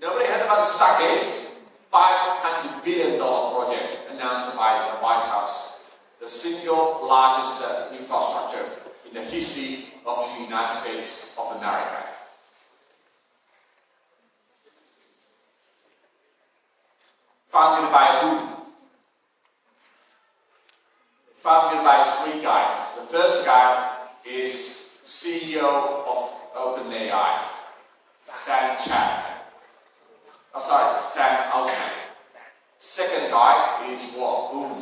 Nobody heard about the Stargate? $500 billion project announced by the White House. The single largest infrastructure in the history of the United States of America. Founded by who? Founded by 3 guys. The first guy is CEO of OpenAI, Sam Altman. Second guy is what? Boom.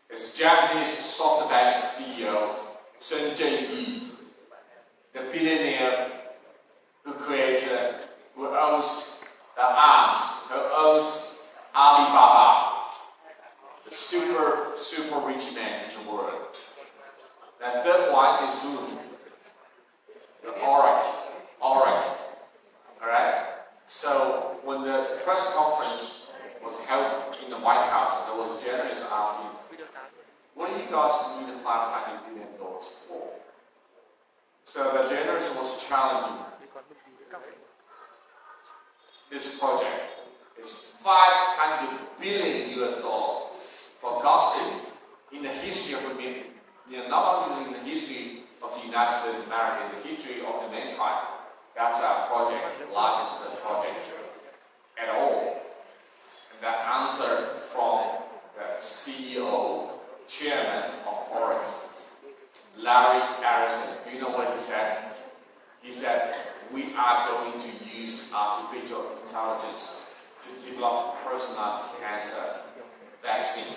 It's Japanese SoftBank CEO, Sun Yi. the billionaire who created, who owns the arms, who owns Alibaba, the super rich man in the world. The third one is who? The orange. Alright? So when the press conference was held in the White House, there was a journalist asking, what do you guys need $500 billion for? So the journalist was challenging this project. It's $500 billion US dollar. For God's sake, in the history of the not only in the history of the United States of America, in the history of the mankind, that's our project, the largest project at all. And that answer from the CEO, chairman of Orange, Larry Ellison. Do you know what he said? He said, we are going to use artificial intelligence to develop personalized cancer vaccine.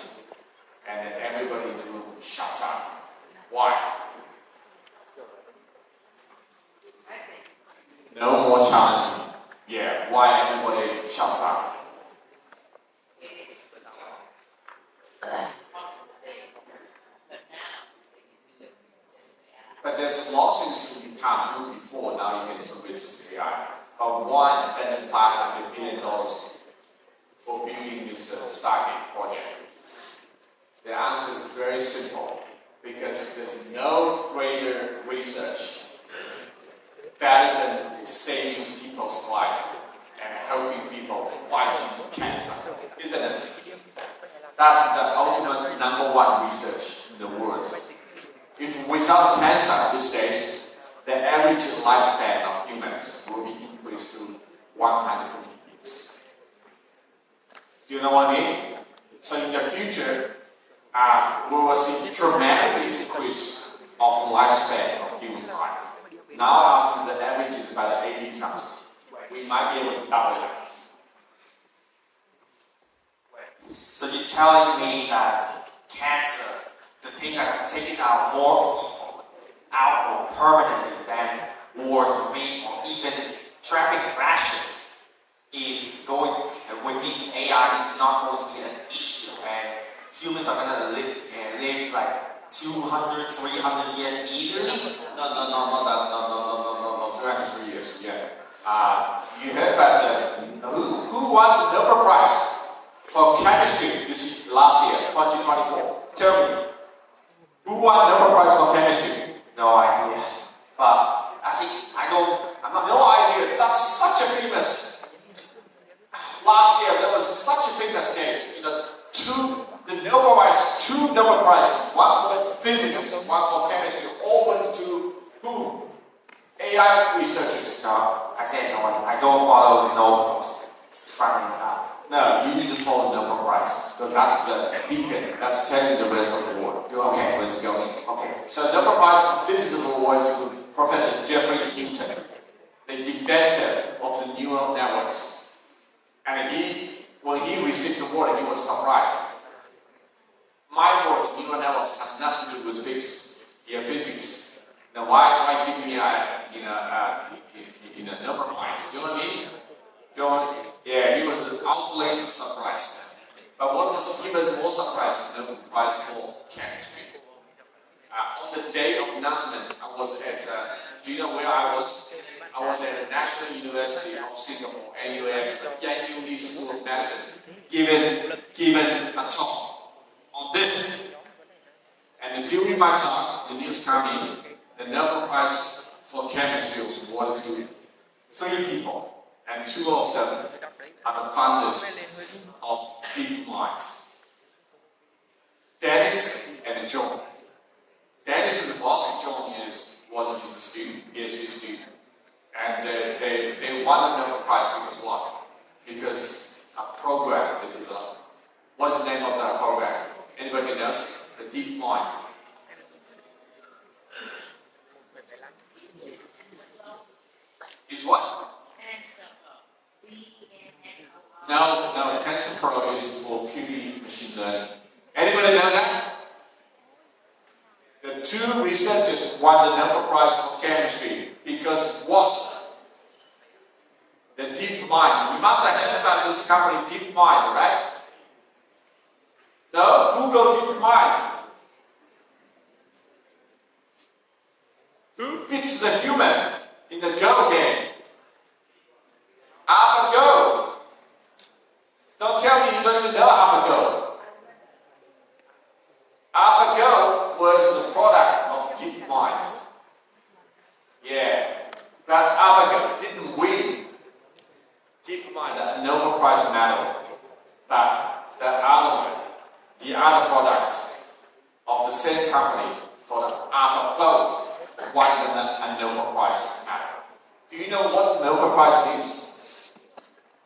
And then everybody in the room shuts up. Why? No more challenging. Yeah, why everybody shuts up? But there's lots of things you can't do before, now you can do with this AI. But why spending $500 billion for building this Stargate project? The answer is very simple, because there's no greater research better than saving people's life and helping people fight cancer, isn't it? That's the ultimate #1 research in the world. If without cancer these days, the average lifespan of humans will be increased to 150 years. Do you know what I mean? So in the future, we will see dramatic increase of lifespan of humankind. Now asking the average is about 80 something. We might be able to double it.
So you're telling me that cancer, the thing that has taken out more people out permanently than wars or maybe or even traffic crashes, is going with this AI is not going to be an issue, and humans are going to live like 200, 300 years easily?
No, 203 years, yeah. You heard about who won the Nobel Prize for chemistry this last year, 2024? Tell me. Who won the Nobel Prize for chemistry?
No idea. But actually, I'm not.
No idea. That's such a famous. Last year, there was such a famous case. The Nobel Prize, 2 Nobel Prizes, one for physics, one for chemistry, all went to who? AI researchers.
No, I said no. I don't follow Nobel. Funny enough.
No, you need to follow Nobel Prize because that's the beacon. That's telling the rest of the world. Okay, where it's going. Okay. So Nobel Prize for physics award to Professor Jeffrey Hinton, the inventor of the neural networks. And when he received the award, he was surprised. My work, neural networks, has nothing to do with physics. Now, why give me a Nobel Prize? Do you know what I mean? Yeah, he was utterly surprised. But what was even more surprising is the Nobel Prize for chemistry. On the day of announcement, I was at. Do you know where I was? I was at the National University of Singapore, NUS, Yan Lee School of Medicine, given a talk on this. And during my talk, the news coming, the Nobel Prize for chemistry was awarded to 3 people, and 2 of them are the founders of DeepMind, Dennis and John. Dennis is the boss, John was his student, PhD student. And they won the Nobel Prize because what? Because a program they developed. What is the name of that program? Anybody knows? The DeepMind. Is what? No, TensorFlow is for purely machine learning. Anybody know that? The 2 researchers won the Nobel Prize for chemistry. Because what? The DeepMind. You must have heard about this company DeepMind, right? No? Google DeepMind. Who beats the human in the Go game? AlphaGo. Don't tell me you don't even know AlphaGo. AlphaGo was the product of DeepMind. Yeah. But AlphaGo didn't win DeepMind a Nobel Prize medal. But the other product of the same company called AlphaFold won a Nobel Prize medal. Do you know what Nobel Prize means?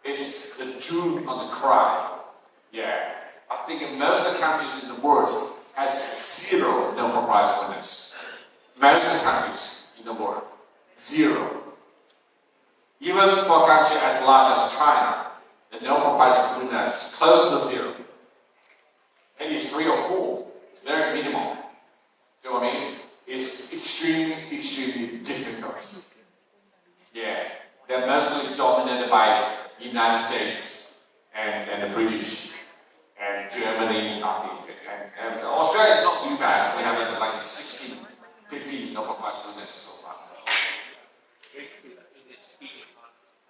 It's the jewel of the crown. Yeah. I think most of the countries in the world has 0 Nobel Prize winners. Most of the countries in the world. 0. Even for a country as large as China, the Nobel Prize winner is close to 0. Maybe 3 or 4. It's very minimal. Do you know what I mean? It's extremely difficult. Yeah. They're mostly dominated by the United States and the British and Germany, I think. And Australia is not too bad. We have like 16, 15 Nobel Prize winners so far.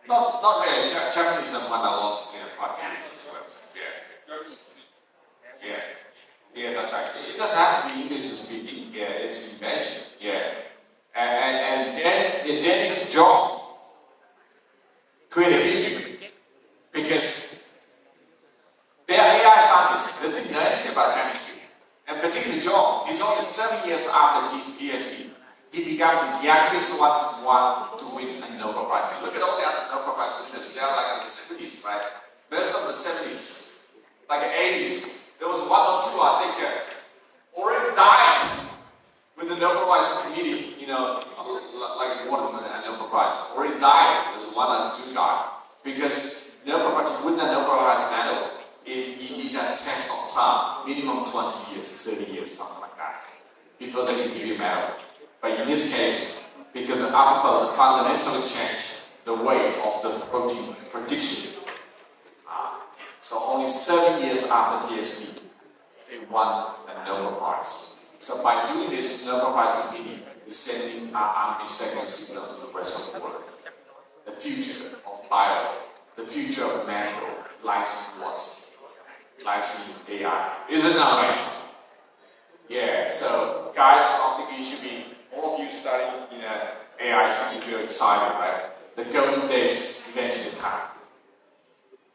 Not really. Japanese have won a lot, quite a few as well. Yeah. Yeah, that's right. It doesn't have to be English speaking. Yeah, it's invention. Yeah. And Dennis John created history because they are AI scientists. They didn't know anything about chemistry. And particularly John, he's only 7 years after his PhD. He becomes the youngest one to win a Nobel Prize. Look at all the other Nobel Prize winners. They are like in the 70s, right? Most of the 70s, like the 80s. There was 1 or 2, I think, already died with the Nobel Prize committee, like awarded a Nobel Prize. Already died. There's 1 or 2 died. Because Nobel Prize, to win a Nobel Prize medal, you need a test of time, minimum 20 years, 30 years, something like that, before they can give you a medal. But in this case, because of AlphaFold fundamentally changed the way of the protein prediction. So only 7 years after PhD, they won a Nobel Prize. So by doing this, Nobel Prize committee is sending an unmistakable signal to the rest of the world. The future of bio, the future of medical, lies in what? Lies in AI. Isn't that right? Yeah, so guys, I think you should be, all of you studying AI should be very excited, right? The golden days eventually come.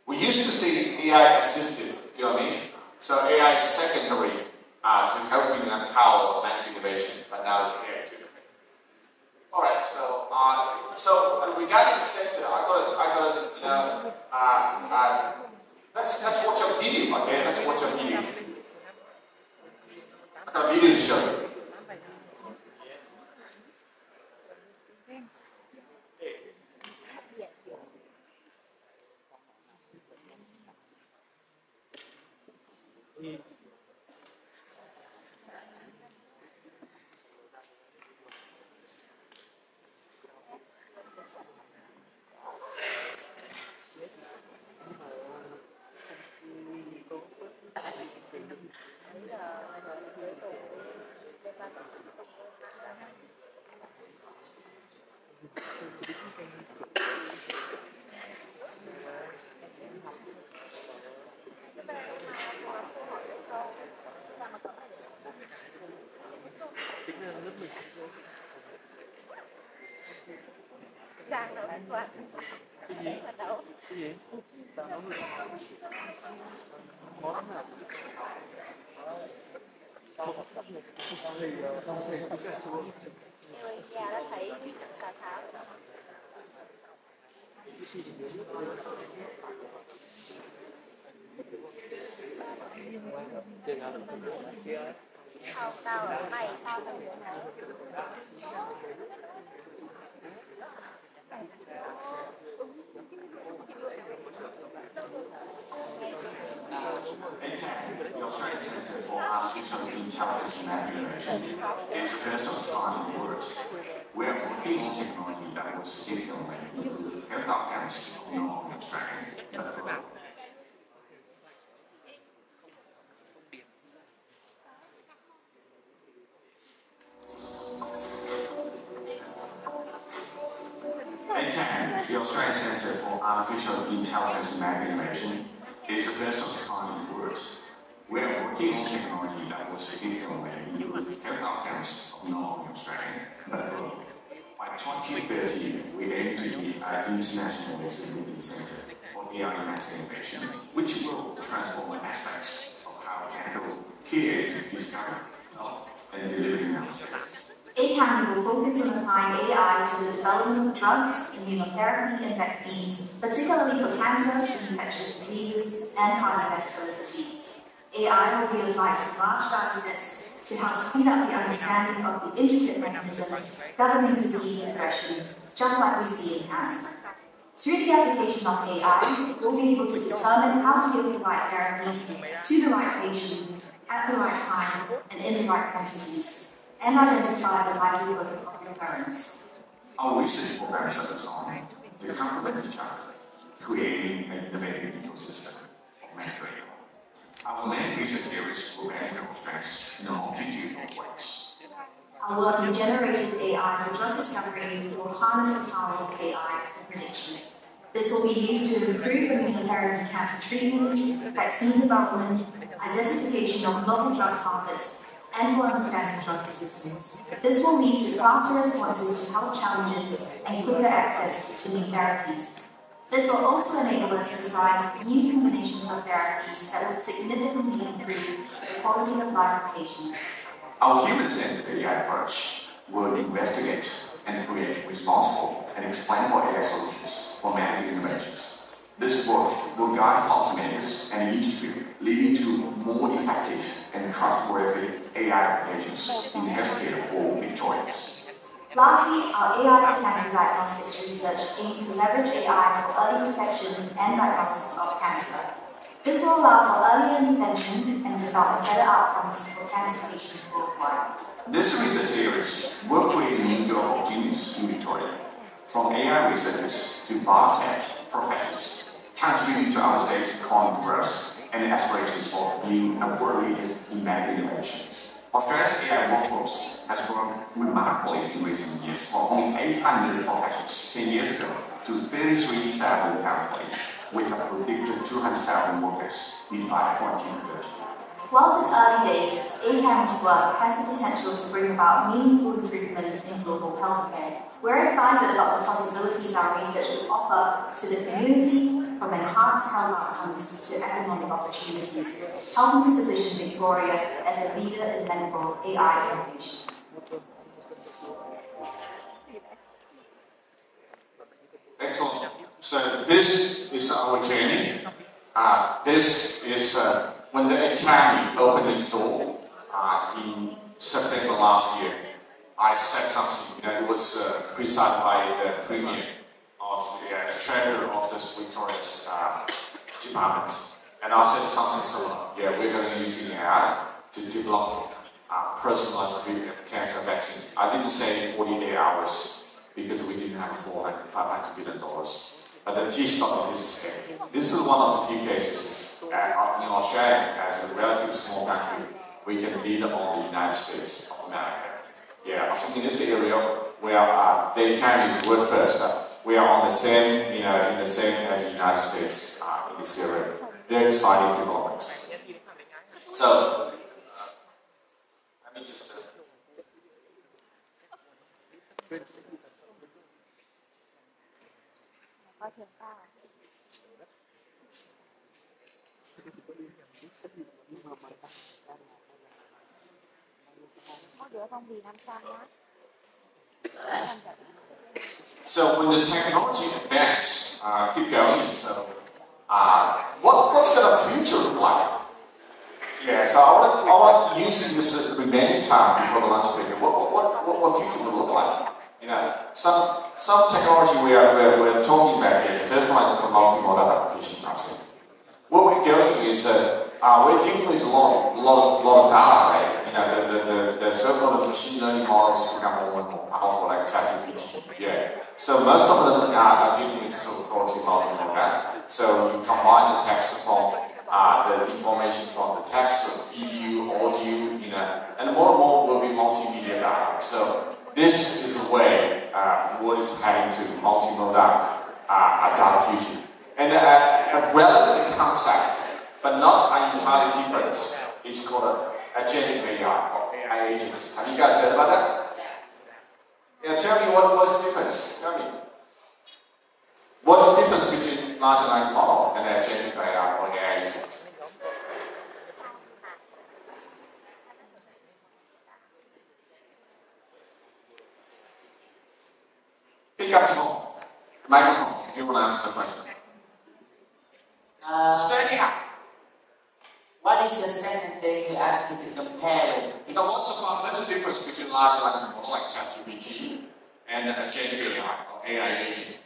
We used to see AI assisted, do you know what I mean? So AI is secondary to helping and power medical innovation, but now it's AI too. Alright, so regarding the center, let's watch a video, okay? Let's watch a video. I got a video to show you.
Giang nấu toàn. Cái gì? Nấu. Cái gì? Tao nấu được. Món nào? Tao học tập này. Thì tao thấy cái cà chua. Người nhà đã thấy cà tháo. Tao ở mày, tao thằng nữa.
The Australian Centre for Artificial Intelligence and Innovation is the first of its kind in the world. We're working on technology that will significantly improve health outcomes beyond abstracting. ACAM, the Australian Centre for Artificial Intelligence and Market Innovation, is the first of its kind in the world. We are working on technology that will significantly improve health outcomes of not only Australia, but globally. By 2030, we aim to be an international leading centre for AI and innovation, which will transform aspects of how medical care is discovered, developed, and delivered in our sector.
ACAM will focus on applying AI to the development of drugs, immunotherapy, and vaccines, particularly for cancer, infectious diseases, and cardiovascular disease. AI will be applied to large datasets to help speed up the understanding of the intricate mechanisms governing disease progression, just like we see in cancer. Through the application of AI, we'll be able to determine how to give the right therapies to the right patient at the right time and in the right quantities, and identify the likelihood of recurrence.
Our research programs are designed to complement each other, creating an innovative ecosystem of medical AI. Our main research areas will benefit Australians in a multitude of ways.
Our work in generative AI for drug discovery will harness the power of AI for prediction. This will be used to improve immunotherapy cancer treatments, vaccine development, identification of novel drug targets, and for understanding drug resistance. This will lead to faster responses to health challenges and quicker access to new therapies. This will also enable us to design new combinations of therapies that will significantly improve the quality of life of patients.
Our human-centered AI approach will investigate and create responsible and explainable AI solutions for medical innovations. This work will guide policymakers and industry, leading to more effective and trustworthy AI applications in healthcare for Victorians.
Lastly, our AI for cancer diagnostics research aims to leverage AI for early detection and diagnosis of cancer. This will allow for early intervention and result in better outcomes for cancer patients worldwide.
These research areas will create new job opportunities in Victoria, from AI researchers to biotech professionals, contributing to our state's economic growth and aspirations for being a world leader in medical innovation. Australia's AI workforce has grown remarkably in recent years, from only 800 professionals 10 years ago to 33,000 currently, with a predicted 200,000 workers by 2030.
Whilst it's early days, ACAM's work has the potential to bring about meaningful improvements in global healthcare. We're excited about the possibilities our research will offer to the community, from enhanced health outcomes to economic opportunities, helping to position Victoria as a leader in medical AI innovation.
Excellent. So this is our journey. This is when the Academy opened its door in September last year. I said something, it was presided by the Premier of the Treasurer of the Victoria's Department. And I said something similar. Yeah, we're going to use AI to develop personalized cancer vaccine. I didn't say 48 hours because we didn't have $500 billion. But the gist of it is the same. This is one of the few cases in Australia, as a relatively small country, we can lead on the United States of America. Yeah, I think in this area where the economy is world first, we are on the same, in the same as the United States in this area. Very exciting developments. So, let me just. So when the technology advances, keep going. So what's the future look like? Yeah. So I want to use this remaining time before the lunch break. What future will look like? Some technology we're talking about here. The first one is the multimodal application processing. Where we're going is we're dealing with a lot of data, right? the so-called machine learning models become more and more powerful, like ChatGPT. Yeah. So most of them are dealing with so-called multimodal. So you combine the text from the information from the text, video, audio, and more will be multimedia data. So this is the way what is heading to multimodal data fusion. And a relevant concept, but not entirely different, is called agentic AI or AI agents. Have you guys heard about that? Yeah, tell me what's the difference. Tell me. What's the difference between large language model and agentic AI or AI agents? Pick up the phone, microphone, if you want to answer the question. Standing up.
What is the second thing you asked me to compare with?
Now, what's the fundamental difference between large language model like ChatGPT and agentic AI or AI agent?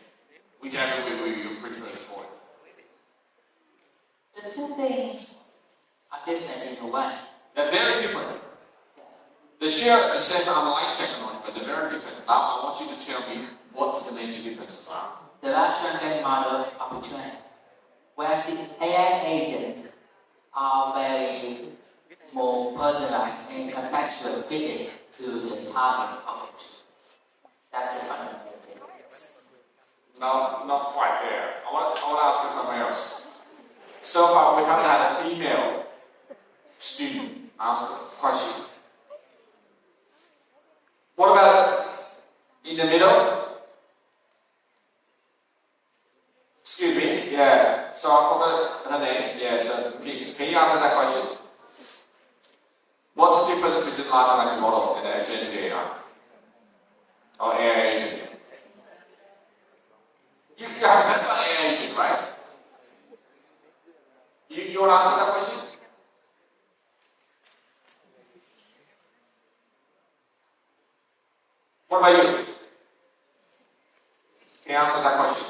Whichever way you prefer to call it.
The two things are different in a way.
They're very different. They share the same underlying technology, but they're very different. Now, I want you to tell me what the major differences are.
The large language model opportunity, whereas the AI agent are very more personalized and contextual fitted to the target of it. That's a fundamental difference.
No, not quite there. I want to ask you something else. So far, we haven't had a female student ask the question. What about in the middle? Excuse me. Yeah. So I forgot her name. Yeah. So can you answer that question? What's the difference between large language model and agentic AI or AI agent? You have heard about AI agent, right? You want to answer that question? What about you? Can you answer that question?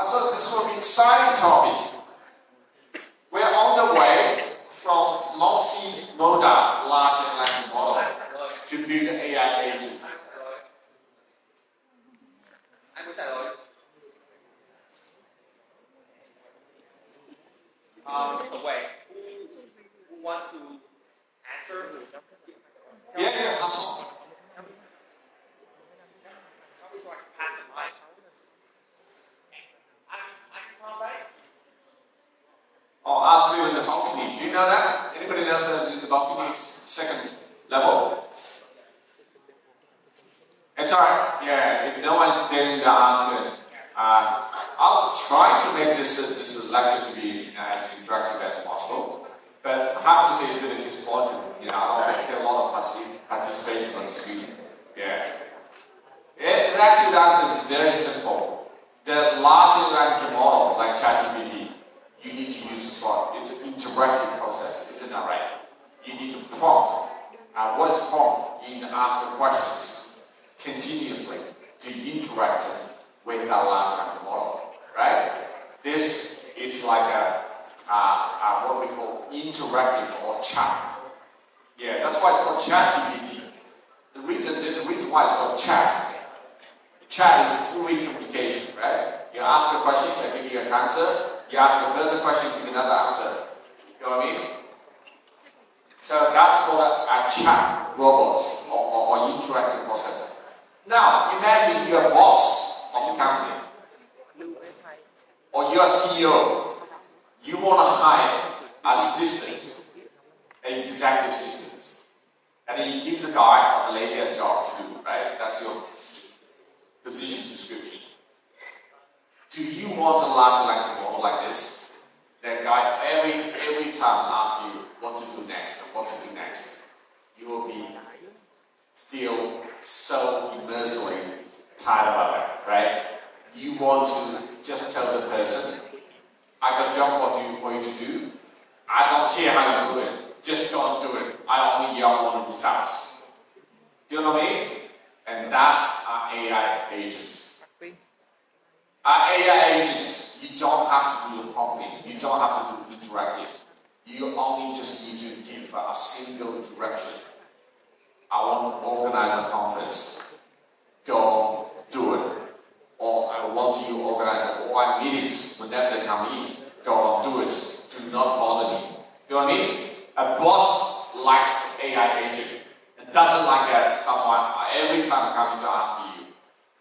So this will be an exciting topic. We're on the way from multimodal large language model to build an AI agent.
So wait, who wants to answer?
Yeah, that's all.
Pass the mic.
Oh, ask me in the balcony. Do you know that? Anybody knows that in the balcony is second level? It's alright. Yeah, if no one's telling the answer, I'll try to make this lecture to be as interactive as possible. But I have to say it's a bit disappointing. I don't get a lot of participation on the screen. Yeah. It's actually the answer is very simple. The large language model like ChatGPT, you need to use this one. It's an interactive process, isn't that right? You need to prompt. What is prompt? You need to ask the questions continuously to interact with that large language model, right? This is like what we call interactive or chat. Yeah, that's why it's called ChatGPT. There's a reason why it's called chat. Chat is two-way communication, right? You ask a question, they give you an answer. You ask a further question, give another answer. You know what I mean? So that's called a chat robot or interactive processor. Now, imagine you're a boss of a company or you're a CEO. You want to hire an assistant, an executive assistant, and then you give the guy or the lady a job to do, right? That's your position description. Do you want a large language model like this? That guy every time asks you what to do next and what to do next. You will feel so immersively tired about that, right? You want to just tell the person, I got a job for you to do. I don't care how you do it. Just go and do it. I only want results. Do you know what I mean? And that's AI agent. AI agents, you don't have to do the prompting, you don't have to do interactive. You only just need to give a single direction. I want to organize a conference. Go do it. Or I want you to organize all meetings whenever they come in. Go and do it. Do not bother me. Do you know what I mean? A boss likes AI agent and doesn't like someone every time coming to ask you.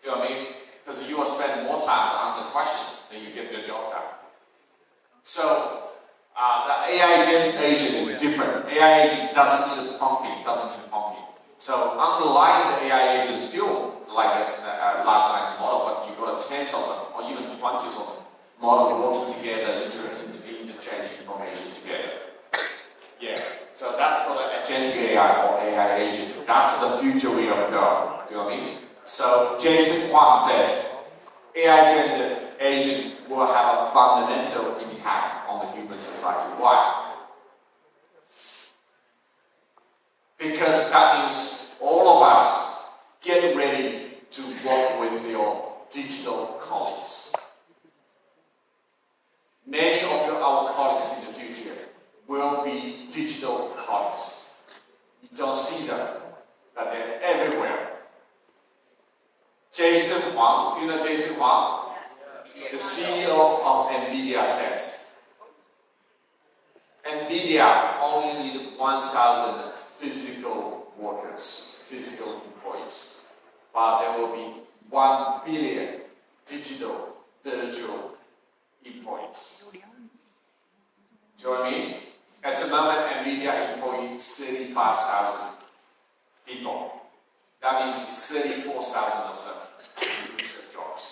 Do you know what I mean? Because you will spend more time to answer the question than you get the job done. So the AI agent is different. AI agent doesn't need prompting, So underlying the AI agent is still like a large language model, but you've got tens of them, or even 20s of them, model working together, interchanging information together. Yeah, so that's called an agentic AI or AI agent. That's the future way of going. Do you know what I mean? So Jason Huang said, AI agent will have a fundamental impact on the human society. Why? Because that means all of us get ready to work with your digital colleagues. Many of our colleagues in the future will be digital colleagues. You don't see them, but they're everywhere. Jason Huang, do you know Jason Huang? The CEO of NVIDIA said, NVIDIA only needs 1,000 physical workers, physical employees, but there will be 1 billion digital, virtual employees. Do you know what I mean? At the moment, NVIDIA employs 35,000 people. That means 34,000 of them lose their jobs.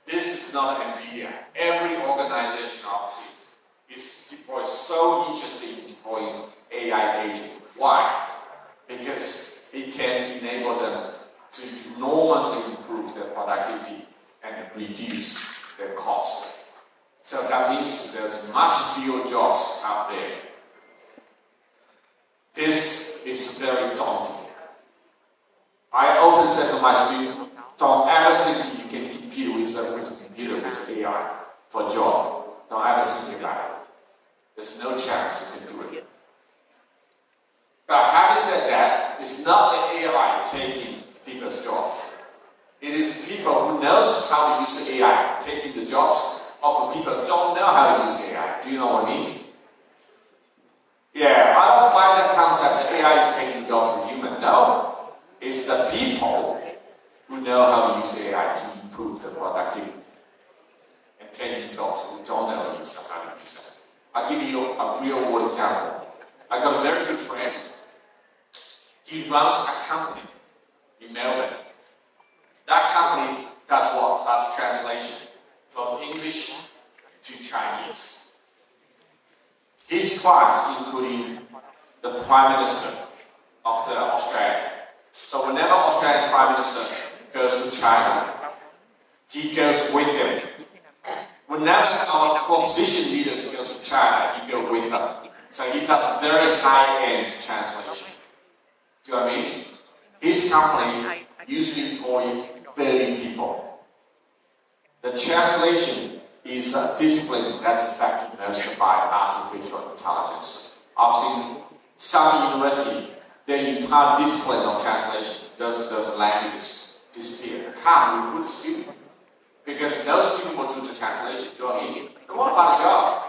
This is not NVIDIA. Every organization, obviously, is so interested in deploying AI agent. Why? Because it can enable them to enormously improve their productivity and reduce their cost. So that means there's much fewer jobs out there. This is very daunting. I often say to my students, don't ever think you can compete with a computer with AI for a job. Don't ever think about it. There's no chance you can do it. But having said that, it's not the AI taking people's job. It is people who knows how to use AI taking the jobs of people who don't know how to use AI. Do you know what I mean? Yeah, I don't buy that concept that AI is taking jobs of human. No, it's the people who know how to use AI to improve the productivity and taking jobs who don't know how to use it. I'll give you a real world example. I got a very good friend. He runs a company in Melbourne. That company does what? Does translation from English to Chinese. His clients, including the Prime Minister of Australia. So whenever Australian Prime Minister goes to China, he goes with them. Whenever our opposition leaders go to China, he goes with them. So he does very high-end translation. Do you know what I mean? His company usually employs 30 people. The translation is a discipline that's affected most by artificial intelligence. I've seen some university, their entire discipline of translation, those languages disappear. They can't recruit a student because those people will do the translation. Do you know what I mean? They want to find a job.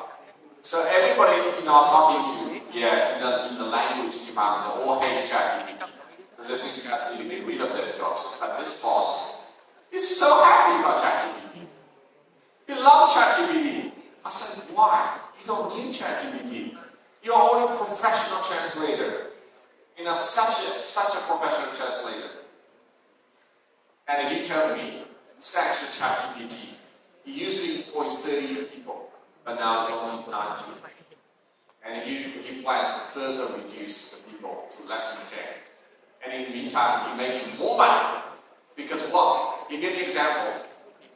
So everybody, talking to, in the language department, they all hate ChatGPT. Because they think ChatGPT get rid of their jobs. But this boss is so happy about ChatGPT. He loves ChatGPT. I said, why? You don't need ChatGPT. You're only a professional translator. Such a professional translator. And he told me, thanks to ChatGPT, he usually employs 30 people, but now it's only 90. And he plans to further reduce the people to less than 10. And in the meantime, he's making more money. Because what? You get the example.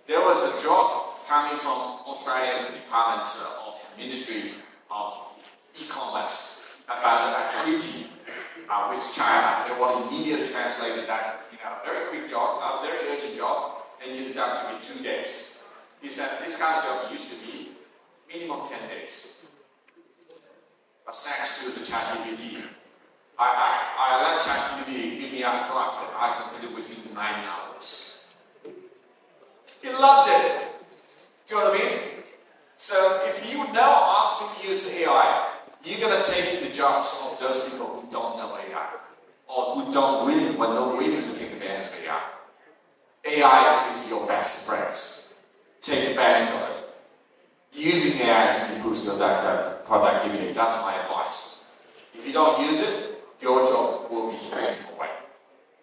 There was a job coming from Australian Department of Ministry of E-commerce about a treaty with China. They want to immediately translate that, very quick job, very urgent job, and you done to me 2 days. He said this kind of job used to be minimum 10 days. But thanks to the ChatGPT, I let ChatGPT give me a draft and I completed it within 9 hours. He loved it. Do you know what I mean? So if you know how to use AI, you're going to take the jobs of those people who don't know AI or who don't really want no willing to take advantage of AI. AI is your best friend. Take advantage of it. Using AI to improve your productivity, that's my advice. If you don't use it, your job will be taken away.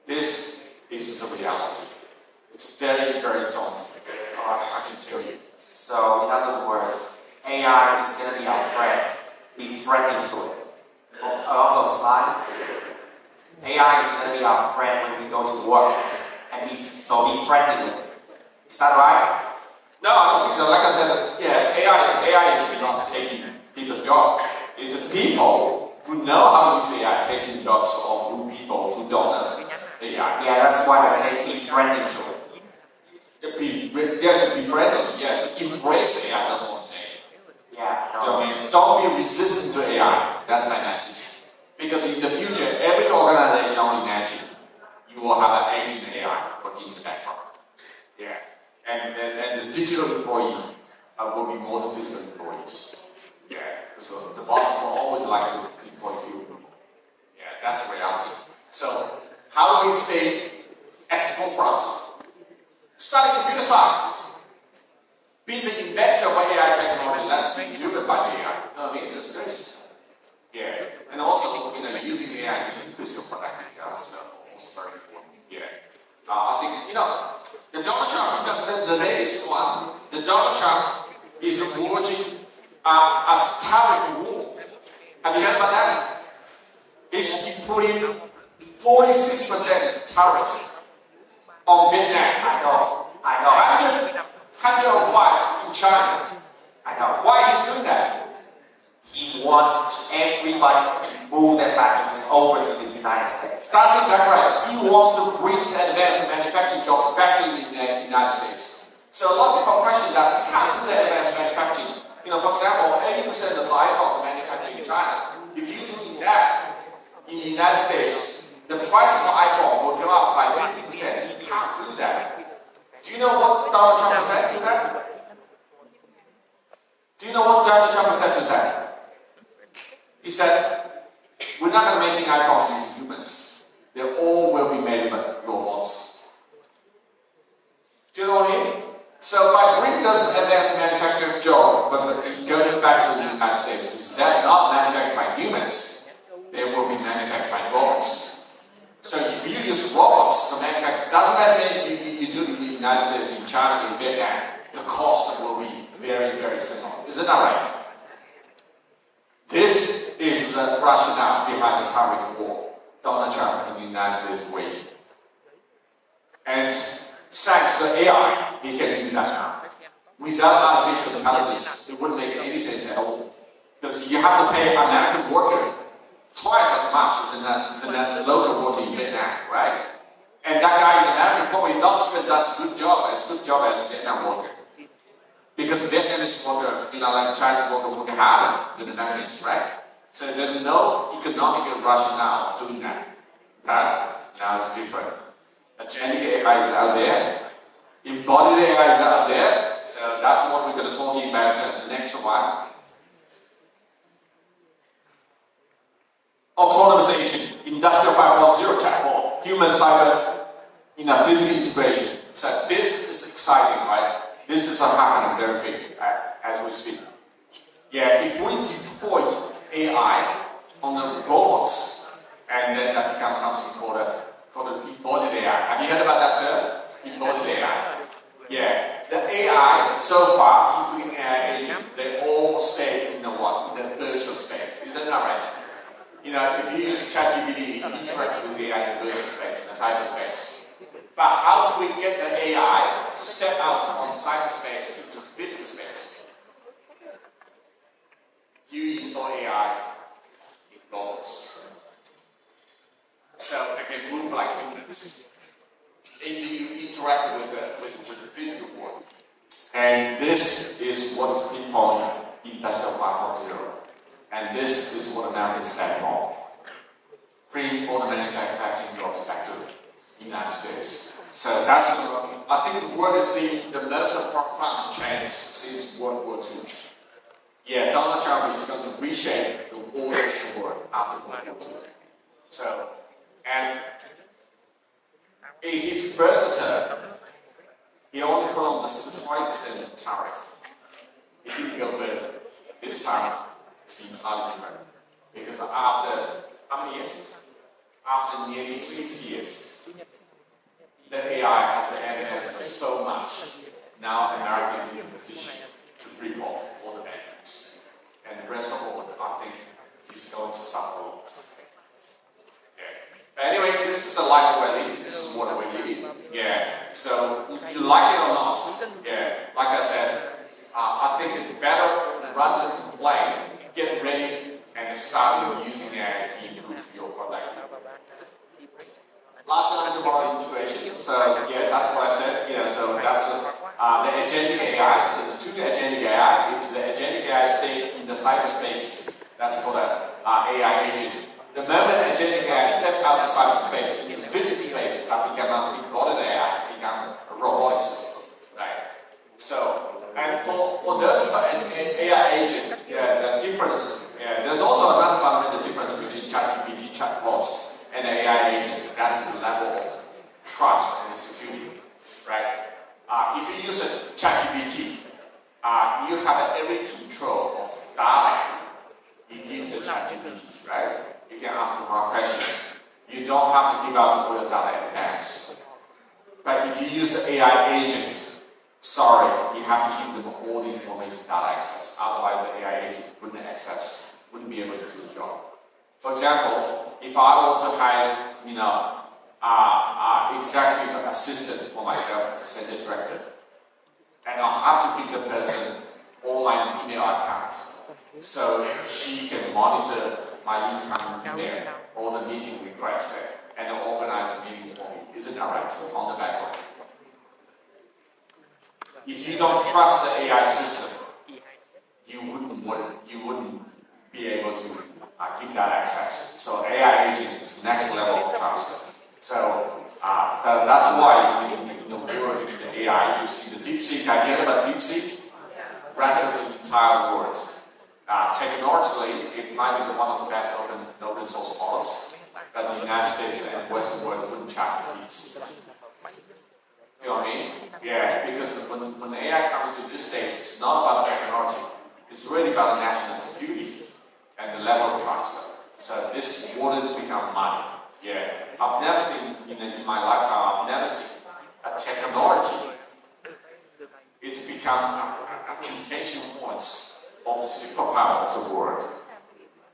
This is the reality. It's very, very daunting. I can tell you.
So, in other words, AI is going to be our friend. Be friendly to it. Along those lines, AI is going to be our friend when we go to work. And be friendly with it. Is that right?
No, I don't think so. Like I said, yeah, AI is not taking people's job. It's the people who know how to use AI taking the jobs of people who don't know AI.
Yeah, that's why I say be friendly to it.
To be friendly, to embrace AI, that's what I'm saying.
Yeah,
don't be resistant to AI. That's my message. Because in the future, every organization, only imagine, you will have an agent AI working in the background. Yeah. And the digital employee will be more than physical employees. Yeah. So the bosses will always like to employ few people. Yeah, that's a reality. So how do we stay at the forefront? Study computer science. Be the inventor of AI technology that's being driven by the AI. You know what I mean? That's very simple. Yeah. And also, using AI to increase your productivity. That's also very important. Yeah. I think, the Donald Trump, the latest one, the Donald Trump is launching a tariff war. Have you heard about that? He's putting 46% tariff on Vietnam.
I know.
105 in China.
I know.
Why he's doing that?
He wants everybody to move their factories over to the United States.
That's exactly right. He wants to bring advanced manufacturing jobs back to the United States. So a lot of people question that we can't do that advanced manufacturing. For example, 80% of the iPhones are manufactured in China. If you're doing that in the United States, the price of the iPhone will go up by 50%. You can't do that. Do you know what Donald Trump said to that? Do you know what Donald Trump said to that? He said, we're not going to make iPhones using humans. They all will be made by robots. Do you know what I mean? So by bringing this advanced manufacturing job, but going back to the United States, is that not manufactured by humans? They will be manufactured by robots. So if you use robots to manufacture, doesn't matter you do it in the United States, in China, in Vietnam, the cost will be very, very similar. Isn't that right? This is the rationale behind the tariff war Donald Trump in the United States waging. And thanks to AI, he can do that now. Without artificial intelligence, it wouldn't make any sense at all. Because you have to pay an American worker twice as much than that local worker in Vietnam, right? And that guy in America probably not even does a good job as a Vietnam worker. Because Vietnamese worker, like Chinese worker, work harder than Americans, right? So there's no economic rationale of doing that. But now it's different. Agentic AI is out there. Embodied AI is out there. So that's what we're going to talk about in the next one. Autonomous agent, Industrial 5.0 chatbot, human cyber in a physical integration. So this is exciting, right? This is happening very quickly as we speak. Yeah, if we deploy AI on the robots, and then that becomes something called an embodied AI. Have you heard about that term? Embodied AI. Yeah, the AI so far, including AI agent, they all stay in the virtual space. Isn't that right? If you use ChatGPT, you interact with AI in the virtual space, in the cyberspace. But how do we get the AI to step out from cyberspace into physical space? You install AI in robots. And this is what is pinpoint Industrial 5.0. And this is what Americans bet on. Bring all the manufacturing jobs back to the United States. So that's what I think the world has seen the most profound change since World War II. Yeah, Donald Trump is going to reshape the order of the world after World War II. So, and in his first term, he only put on the 20% tariff. It didn't go further. This time, it's entirely different. Because after how many years? After nearly 6 years, the AI has advanced so much. Now America is in a position to rip off all the banks. And the rest of the world, I think, is going to suffer a lot. Yeah. Anyway, this is the life we're living. This is what we're living. Yeah. So, you like it or not, yeah, like I said, I think it's better rather than complain, get ready and start using AI to improve your product. Large language model integration. So yeah, that's what I said. Yeah, so that's the agentic AI. So the two agentic AI. If the agentic AI stay in the cyberspace, that's called an AI agent. The moment agentic AI step out of cyberspace into physics space, that become a embodied AI, become robotics, right? So, and for those who are an AI agent, yeah, the difference. Yeah, there's also another fundamental difference between ChatGPT chatbots and an AI agent. That is the level of trust and security, right? If you use a ChatGPT, you have every control of data you give to ChatGPT, right? You can ask more questions. You don't have to give out all your data in advance. But if you use the AI agent, sorry, you have to give them all the information data access. Otherwise, the AI agent wouldn't be able to do the job. For example, if I want to hire, executive assistant for myself as a center director, and I'll have to give the person all my email accounts, so she can monitor my incoming email, all the meeting requests, and organize meetings for me. Isn't that right? On the background. If you don't trust the AI system, you wouldn't be able to give that access. So AI agent is next level of trust. So that's why in the world in the AI, you see the DeepSeek. Have you heard about DeepSeek? Rattled the entire world. Technologically, it might be one of the best open source models, but the United States and Western world wouldn't trust DeepSeek. Do you know what I mean? Yeah, because when AI comes to this stage, it's not about technology. It's really about national security and the level of trust. So this waters become money. Yeah, I've never seen in my lifetime. I've never seen a technology. It's become a contagion point of the superpower of the world.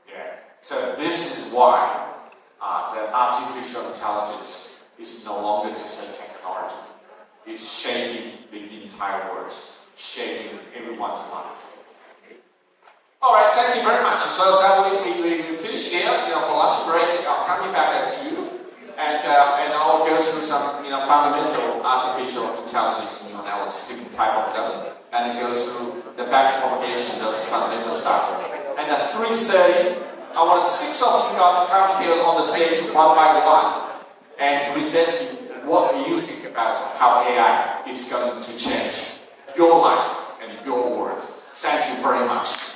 Yeah. So this is why the artificial intelligence is no longer just a technology. It's shaping the entire world, shaping everyone's life. All right, thank you very much. So we finished here. For lunch break, I'll come back at 2, and I'll go through some fundamental artificial intelligence networks, different type of them, and it goes through the back propagation, those fundamental stuff. And at 3:30, I want 6 of you guys to come here on the stage one by one and present you what you think about how AI is going to change your life and your world. Thank you very much.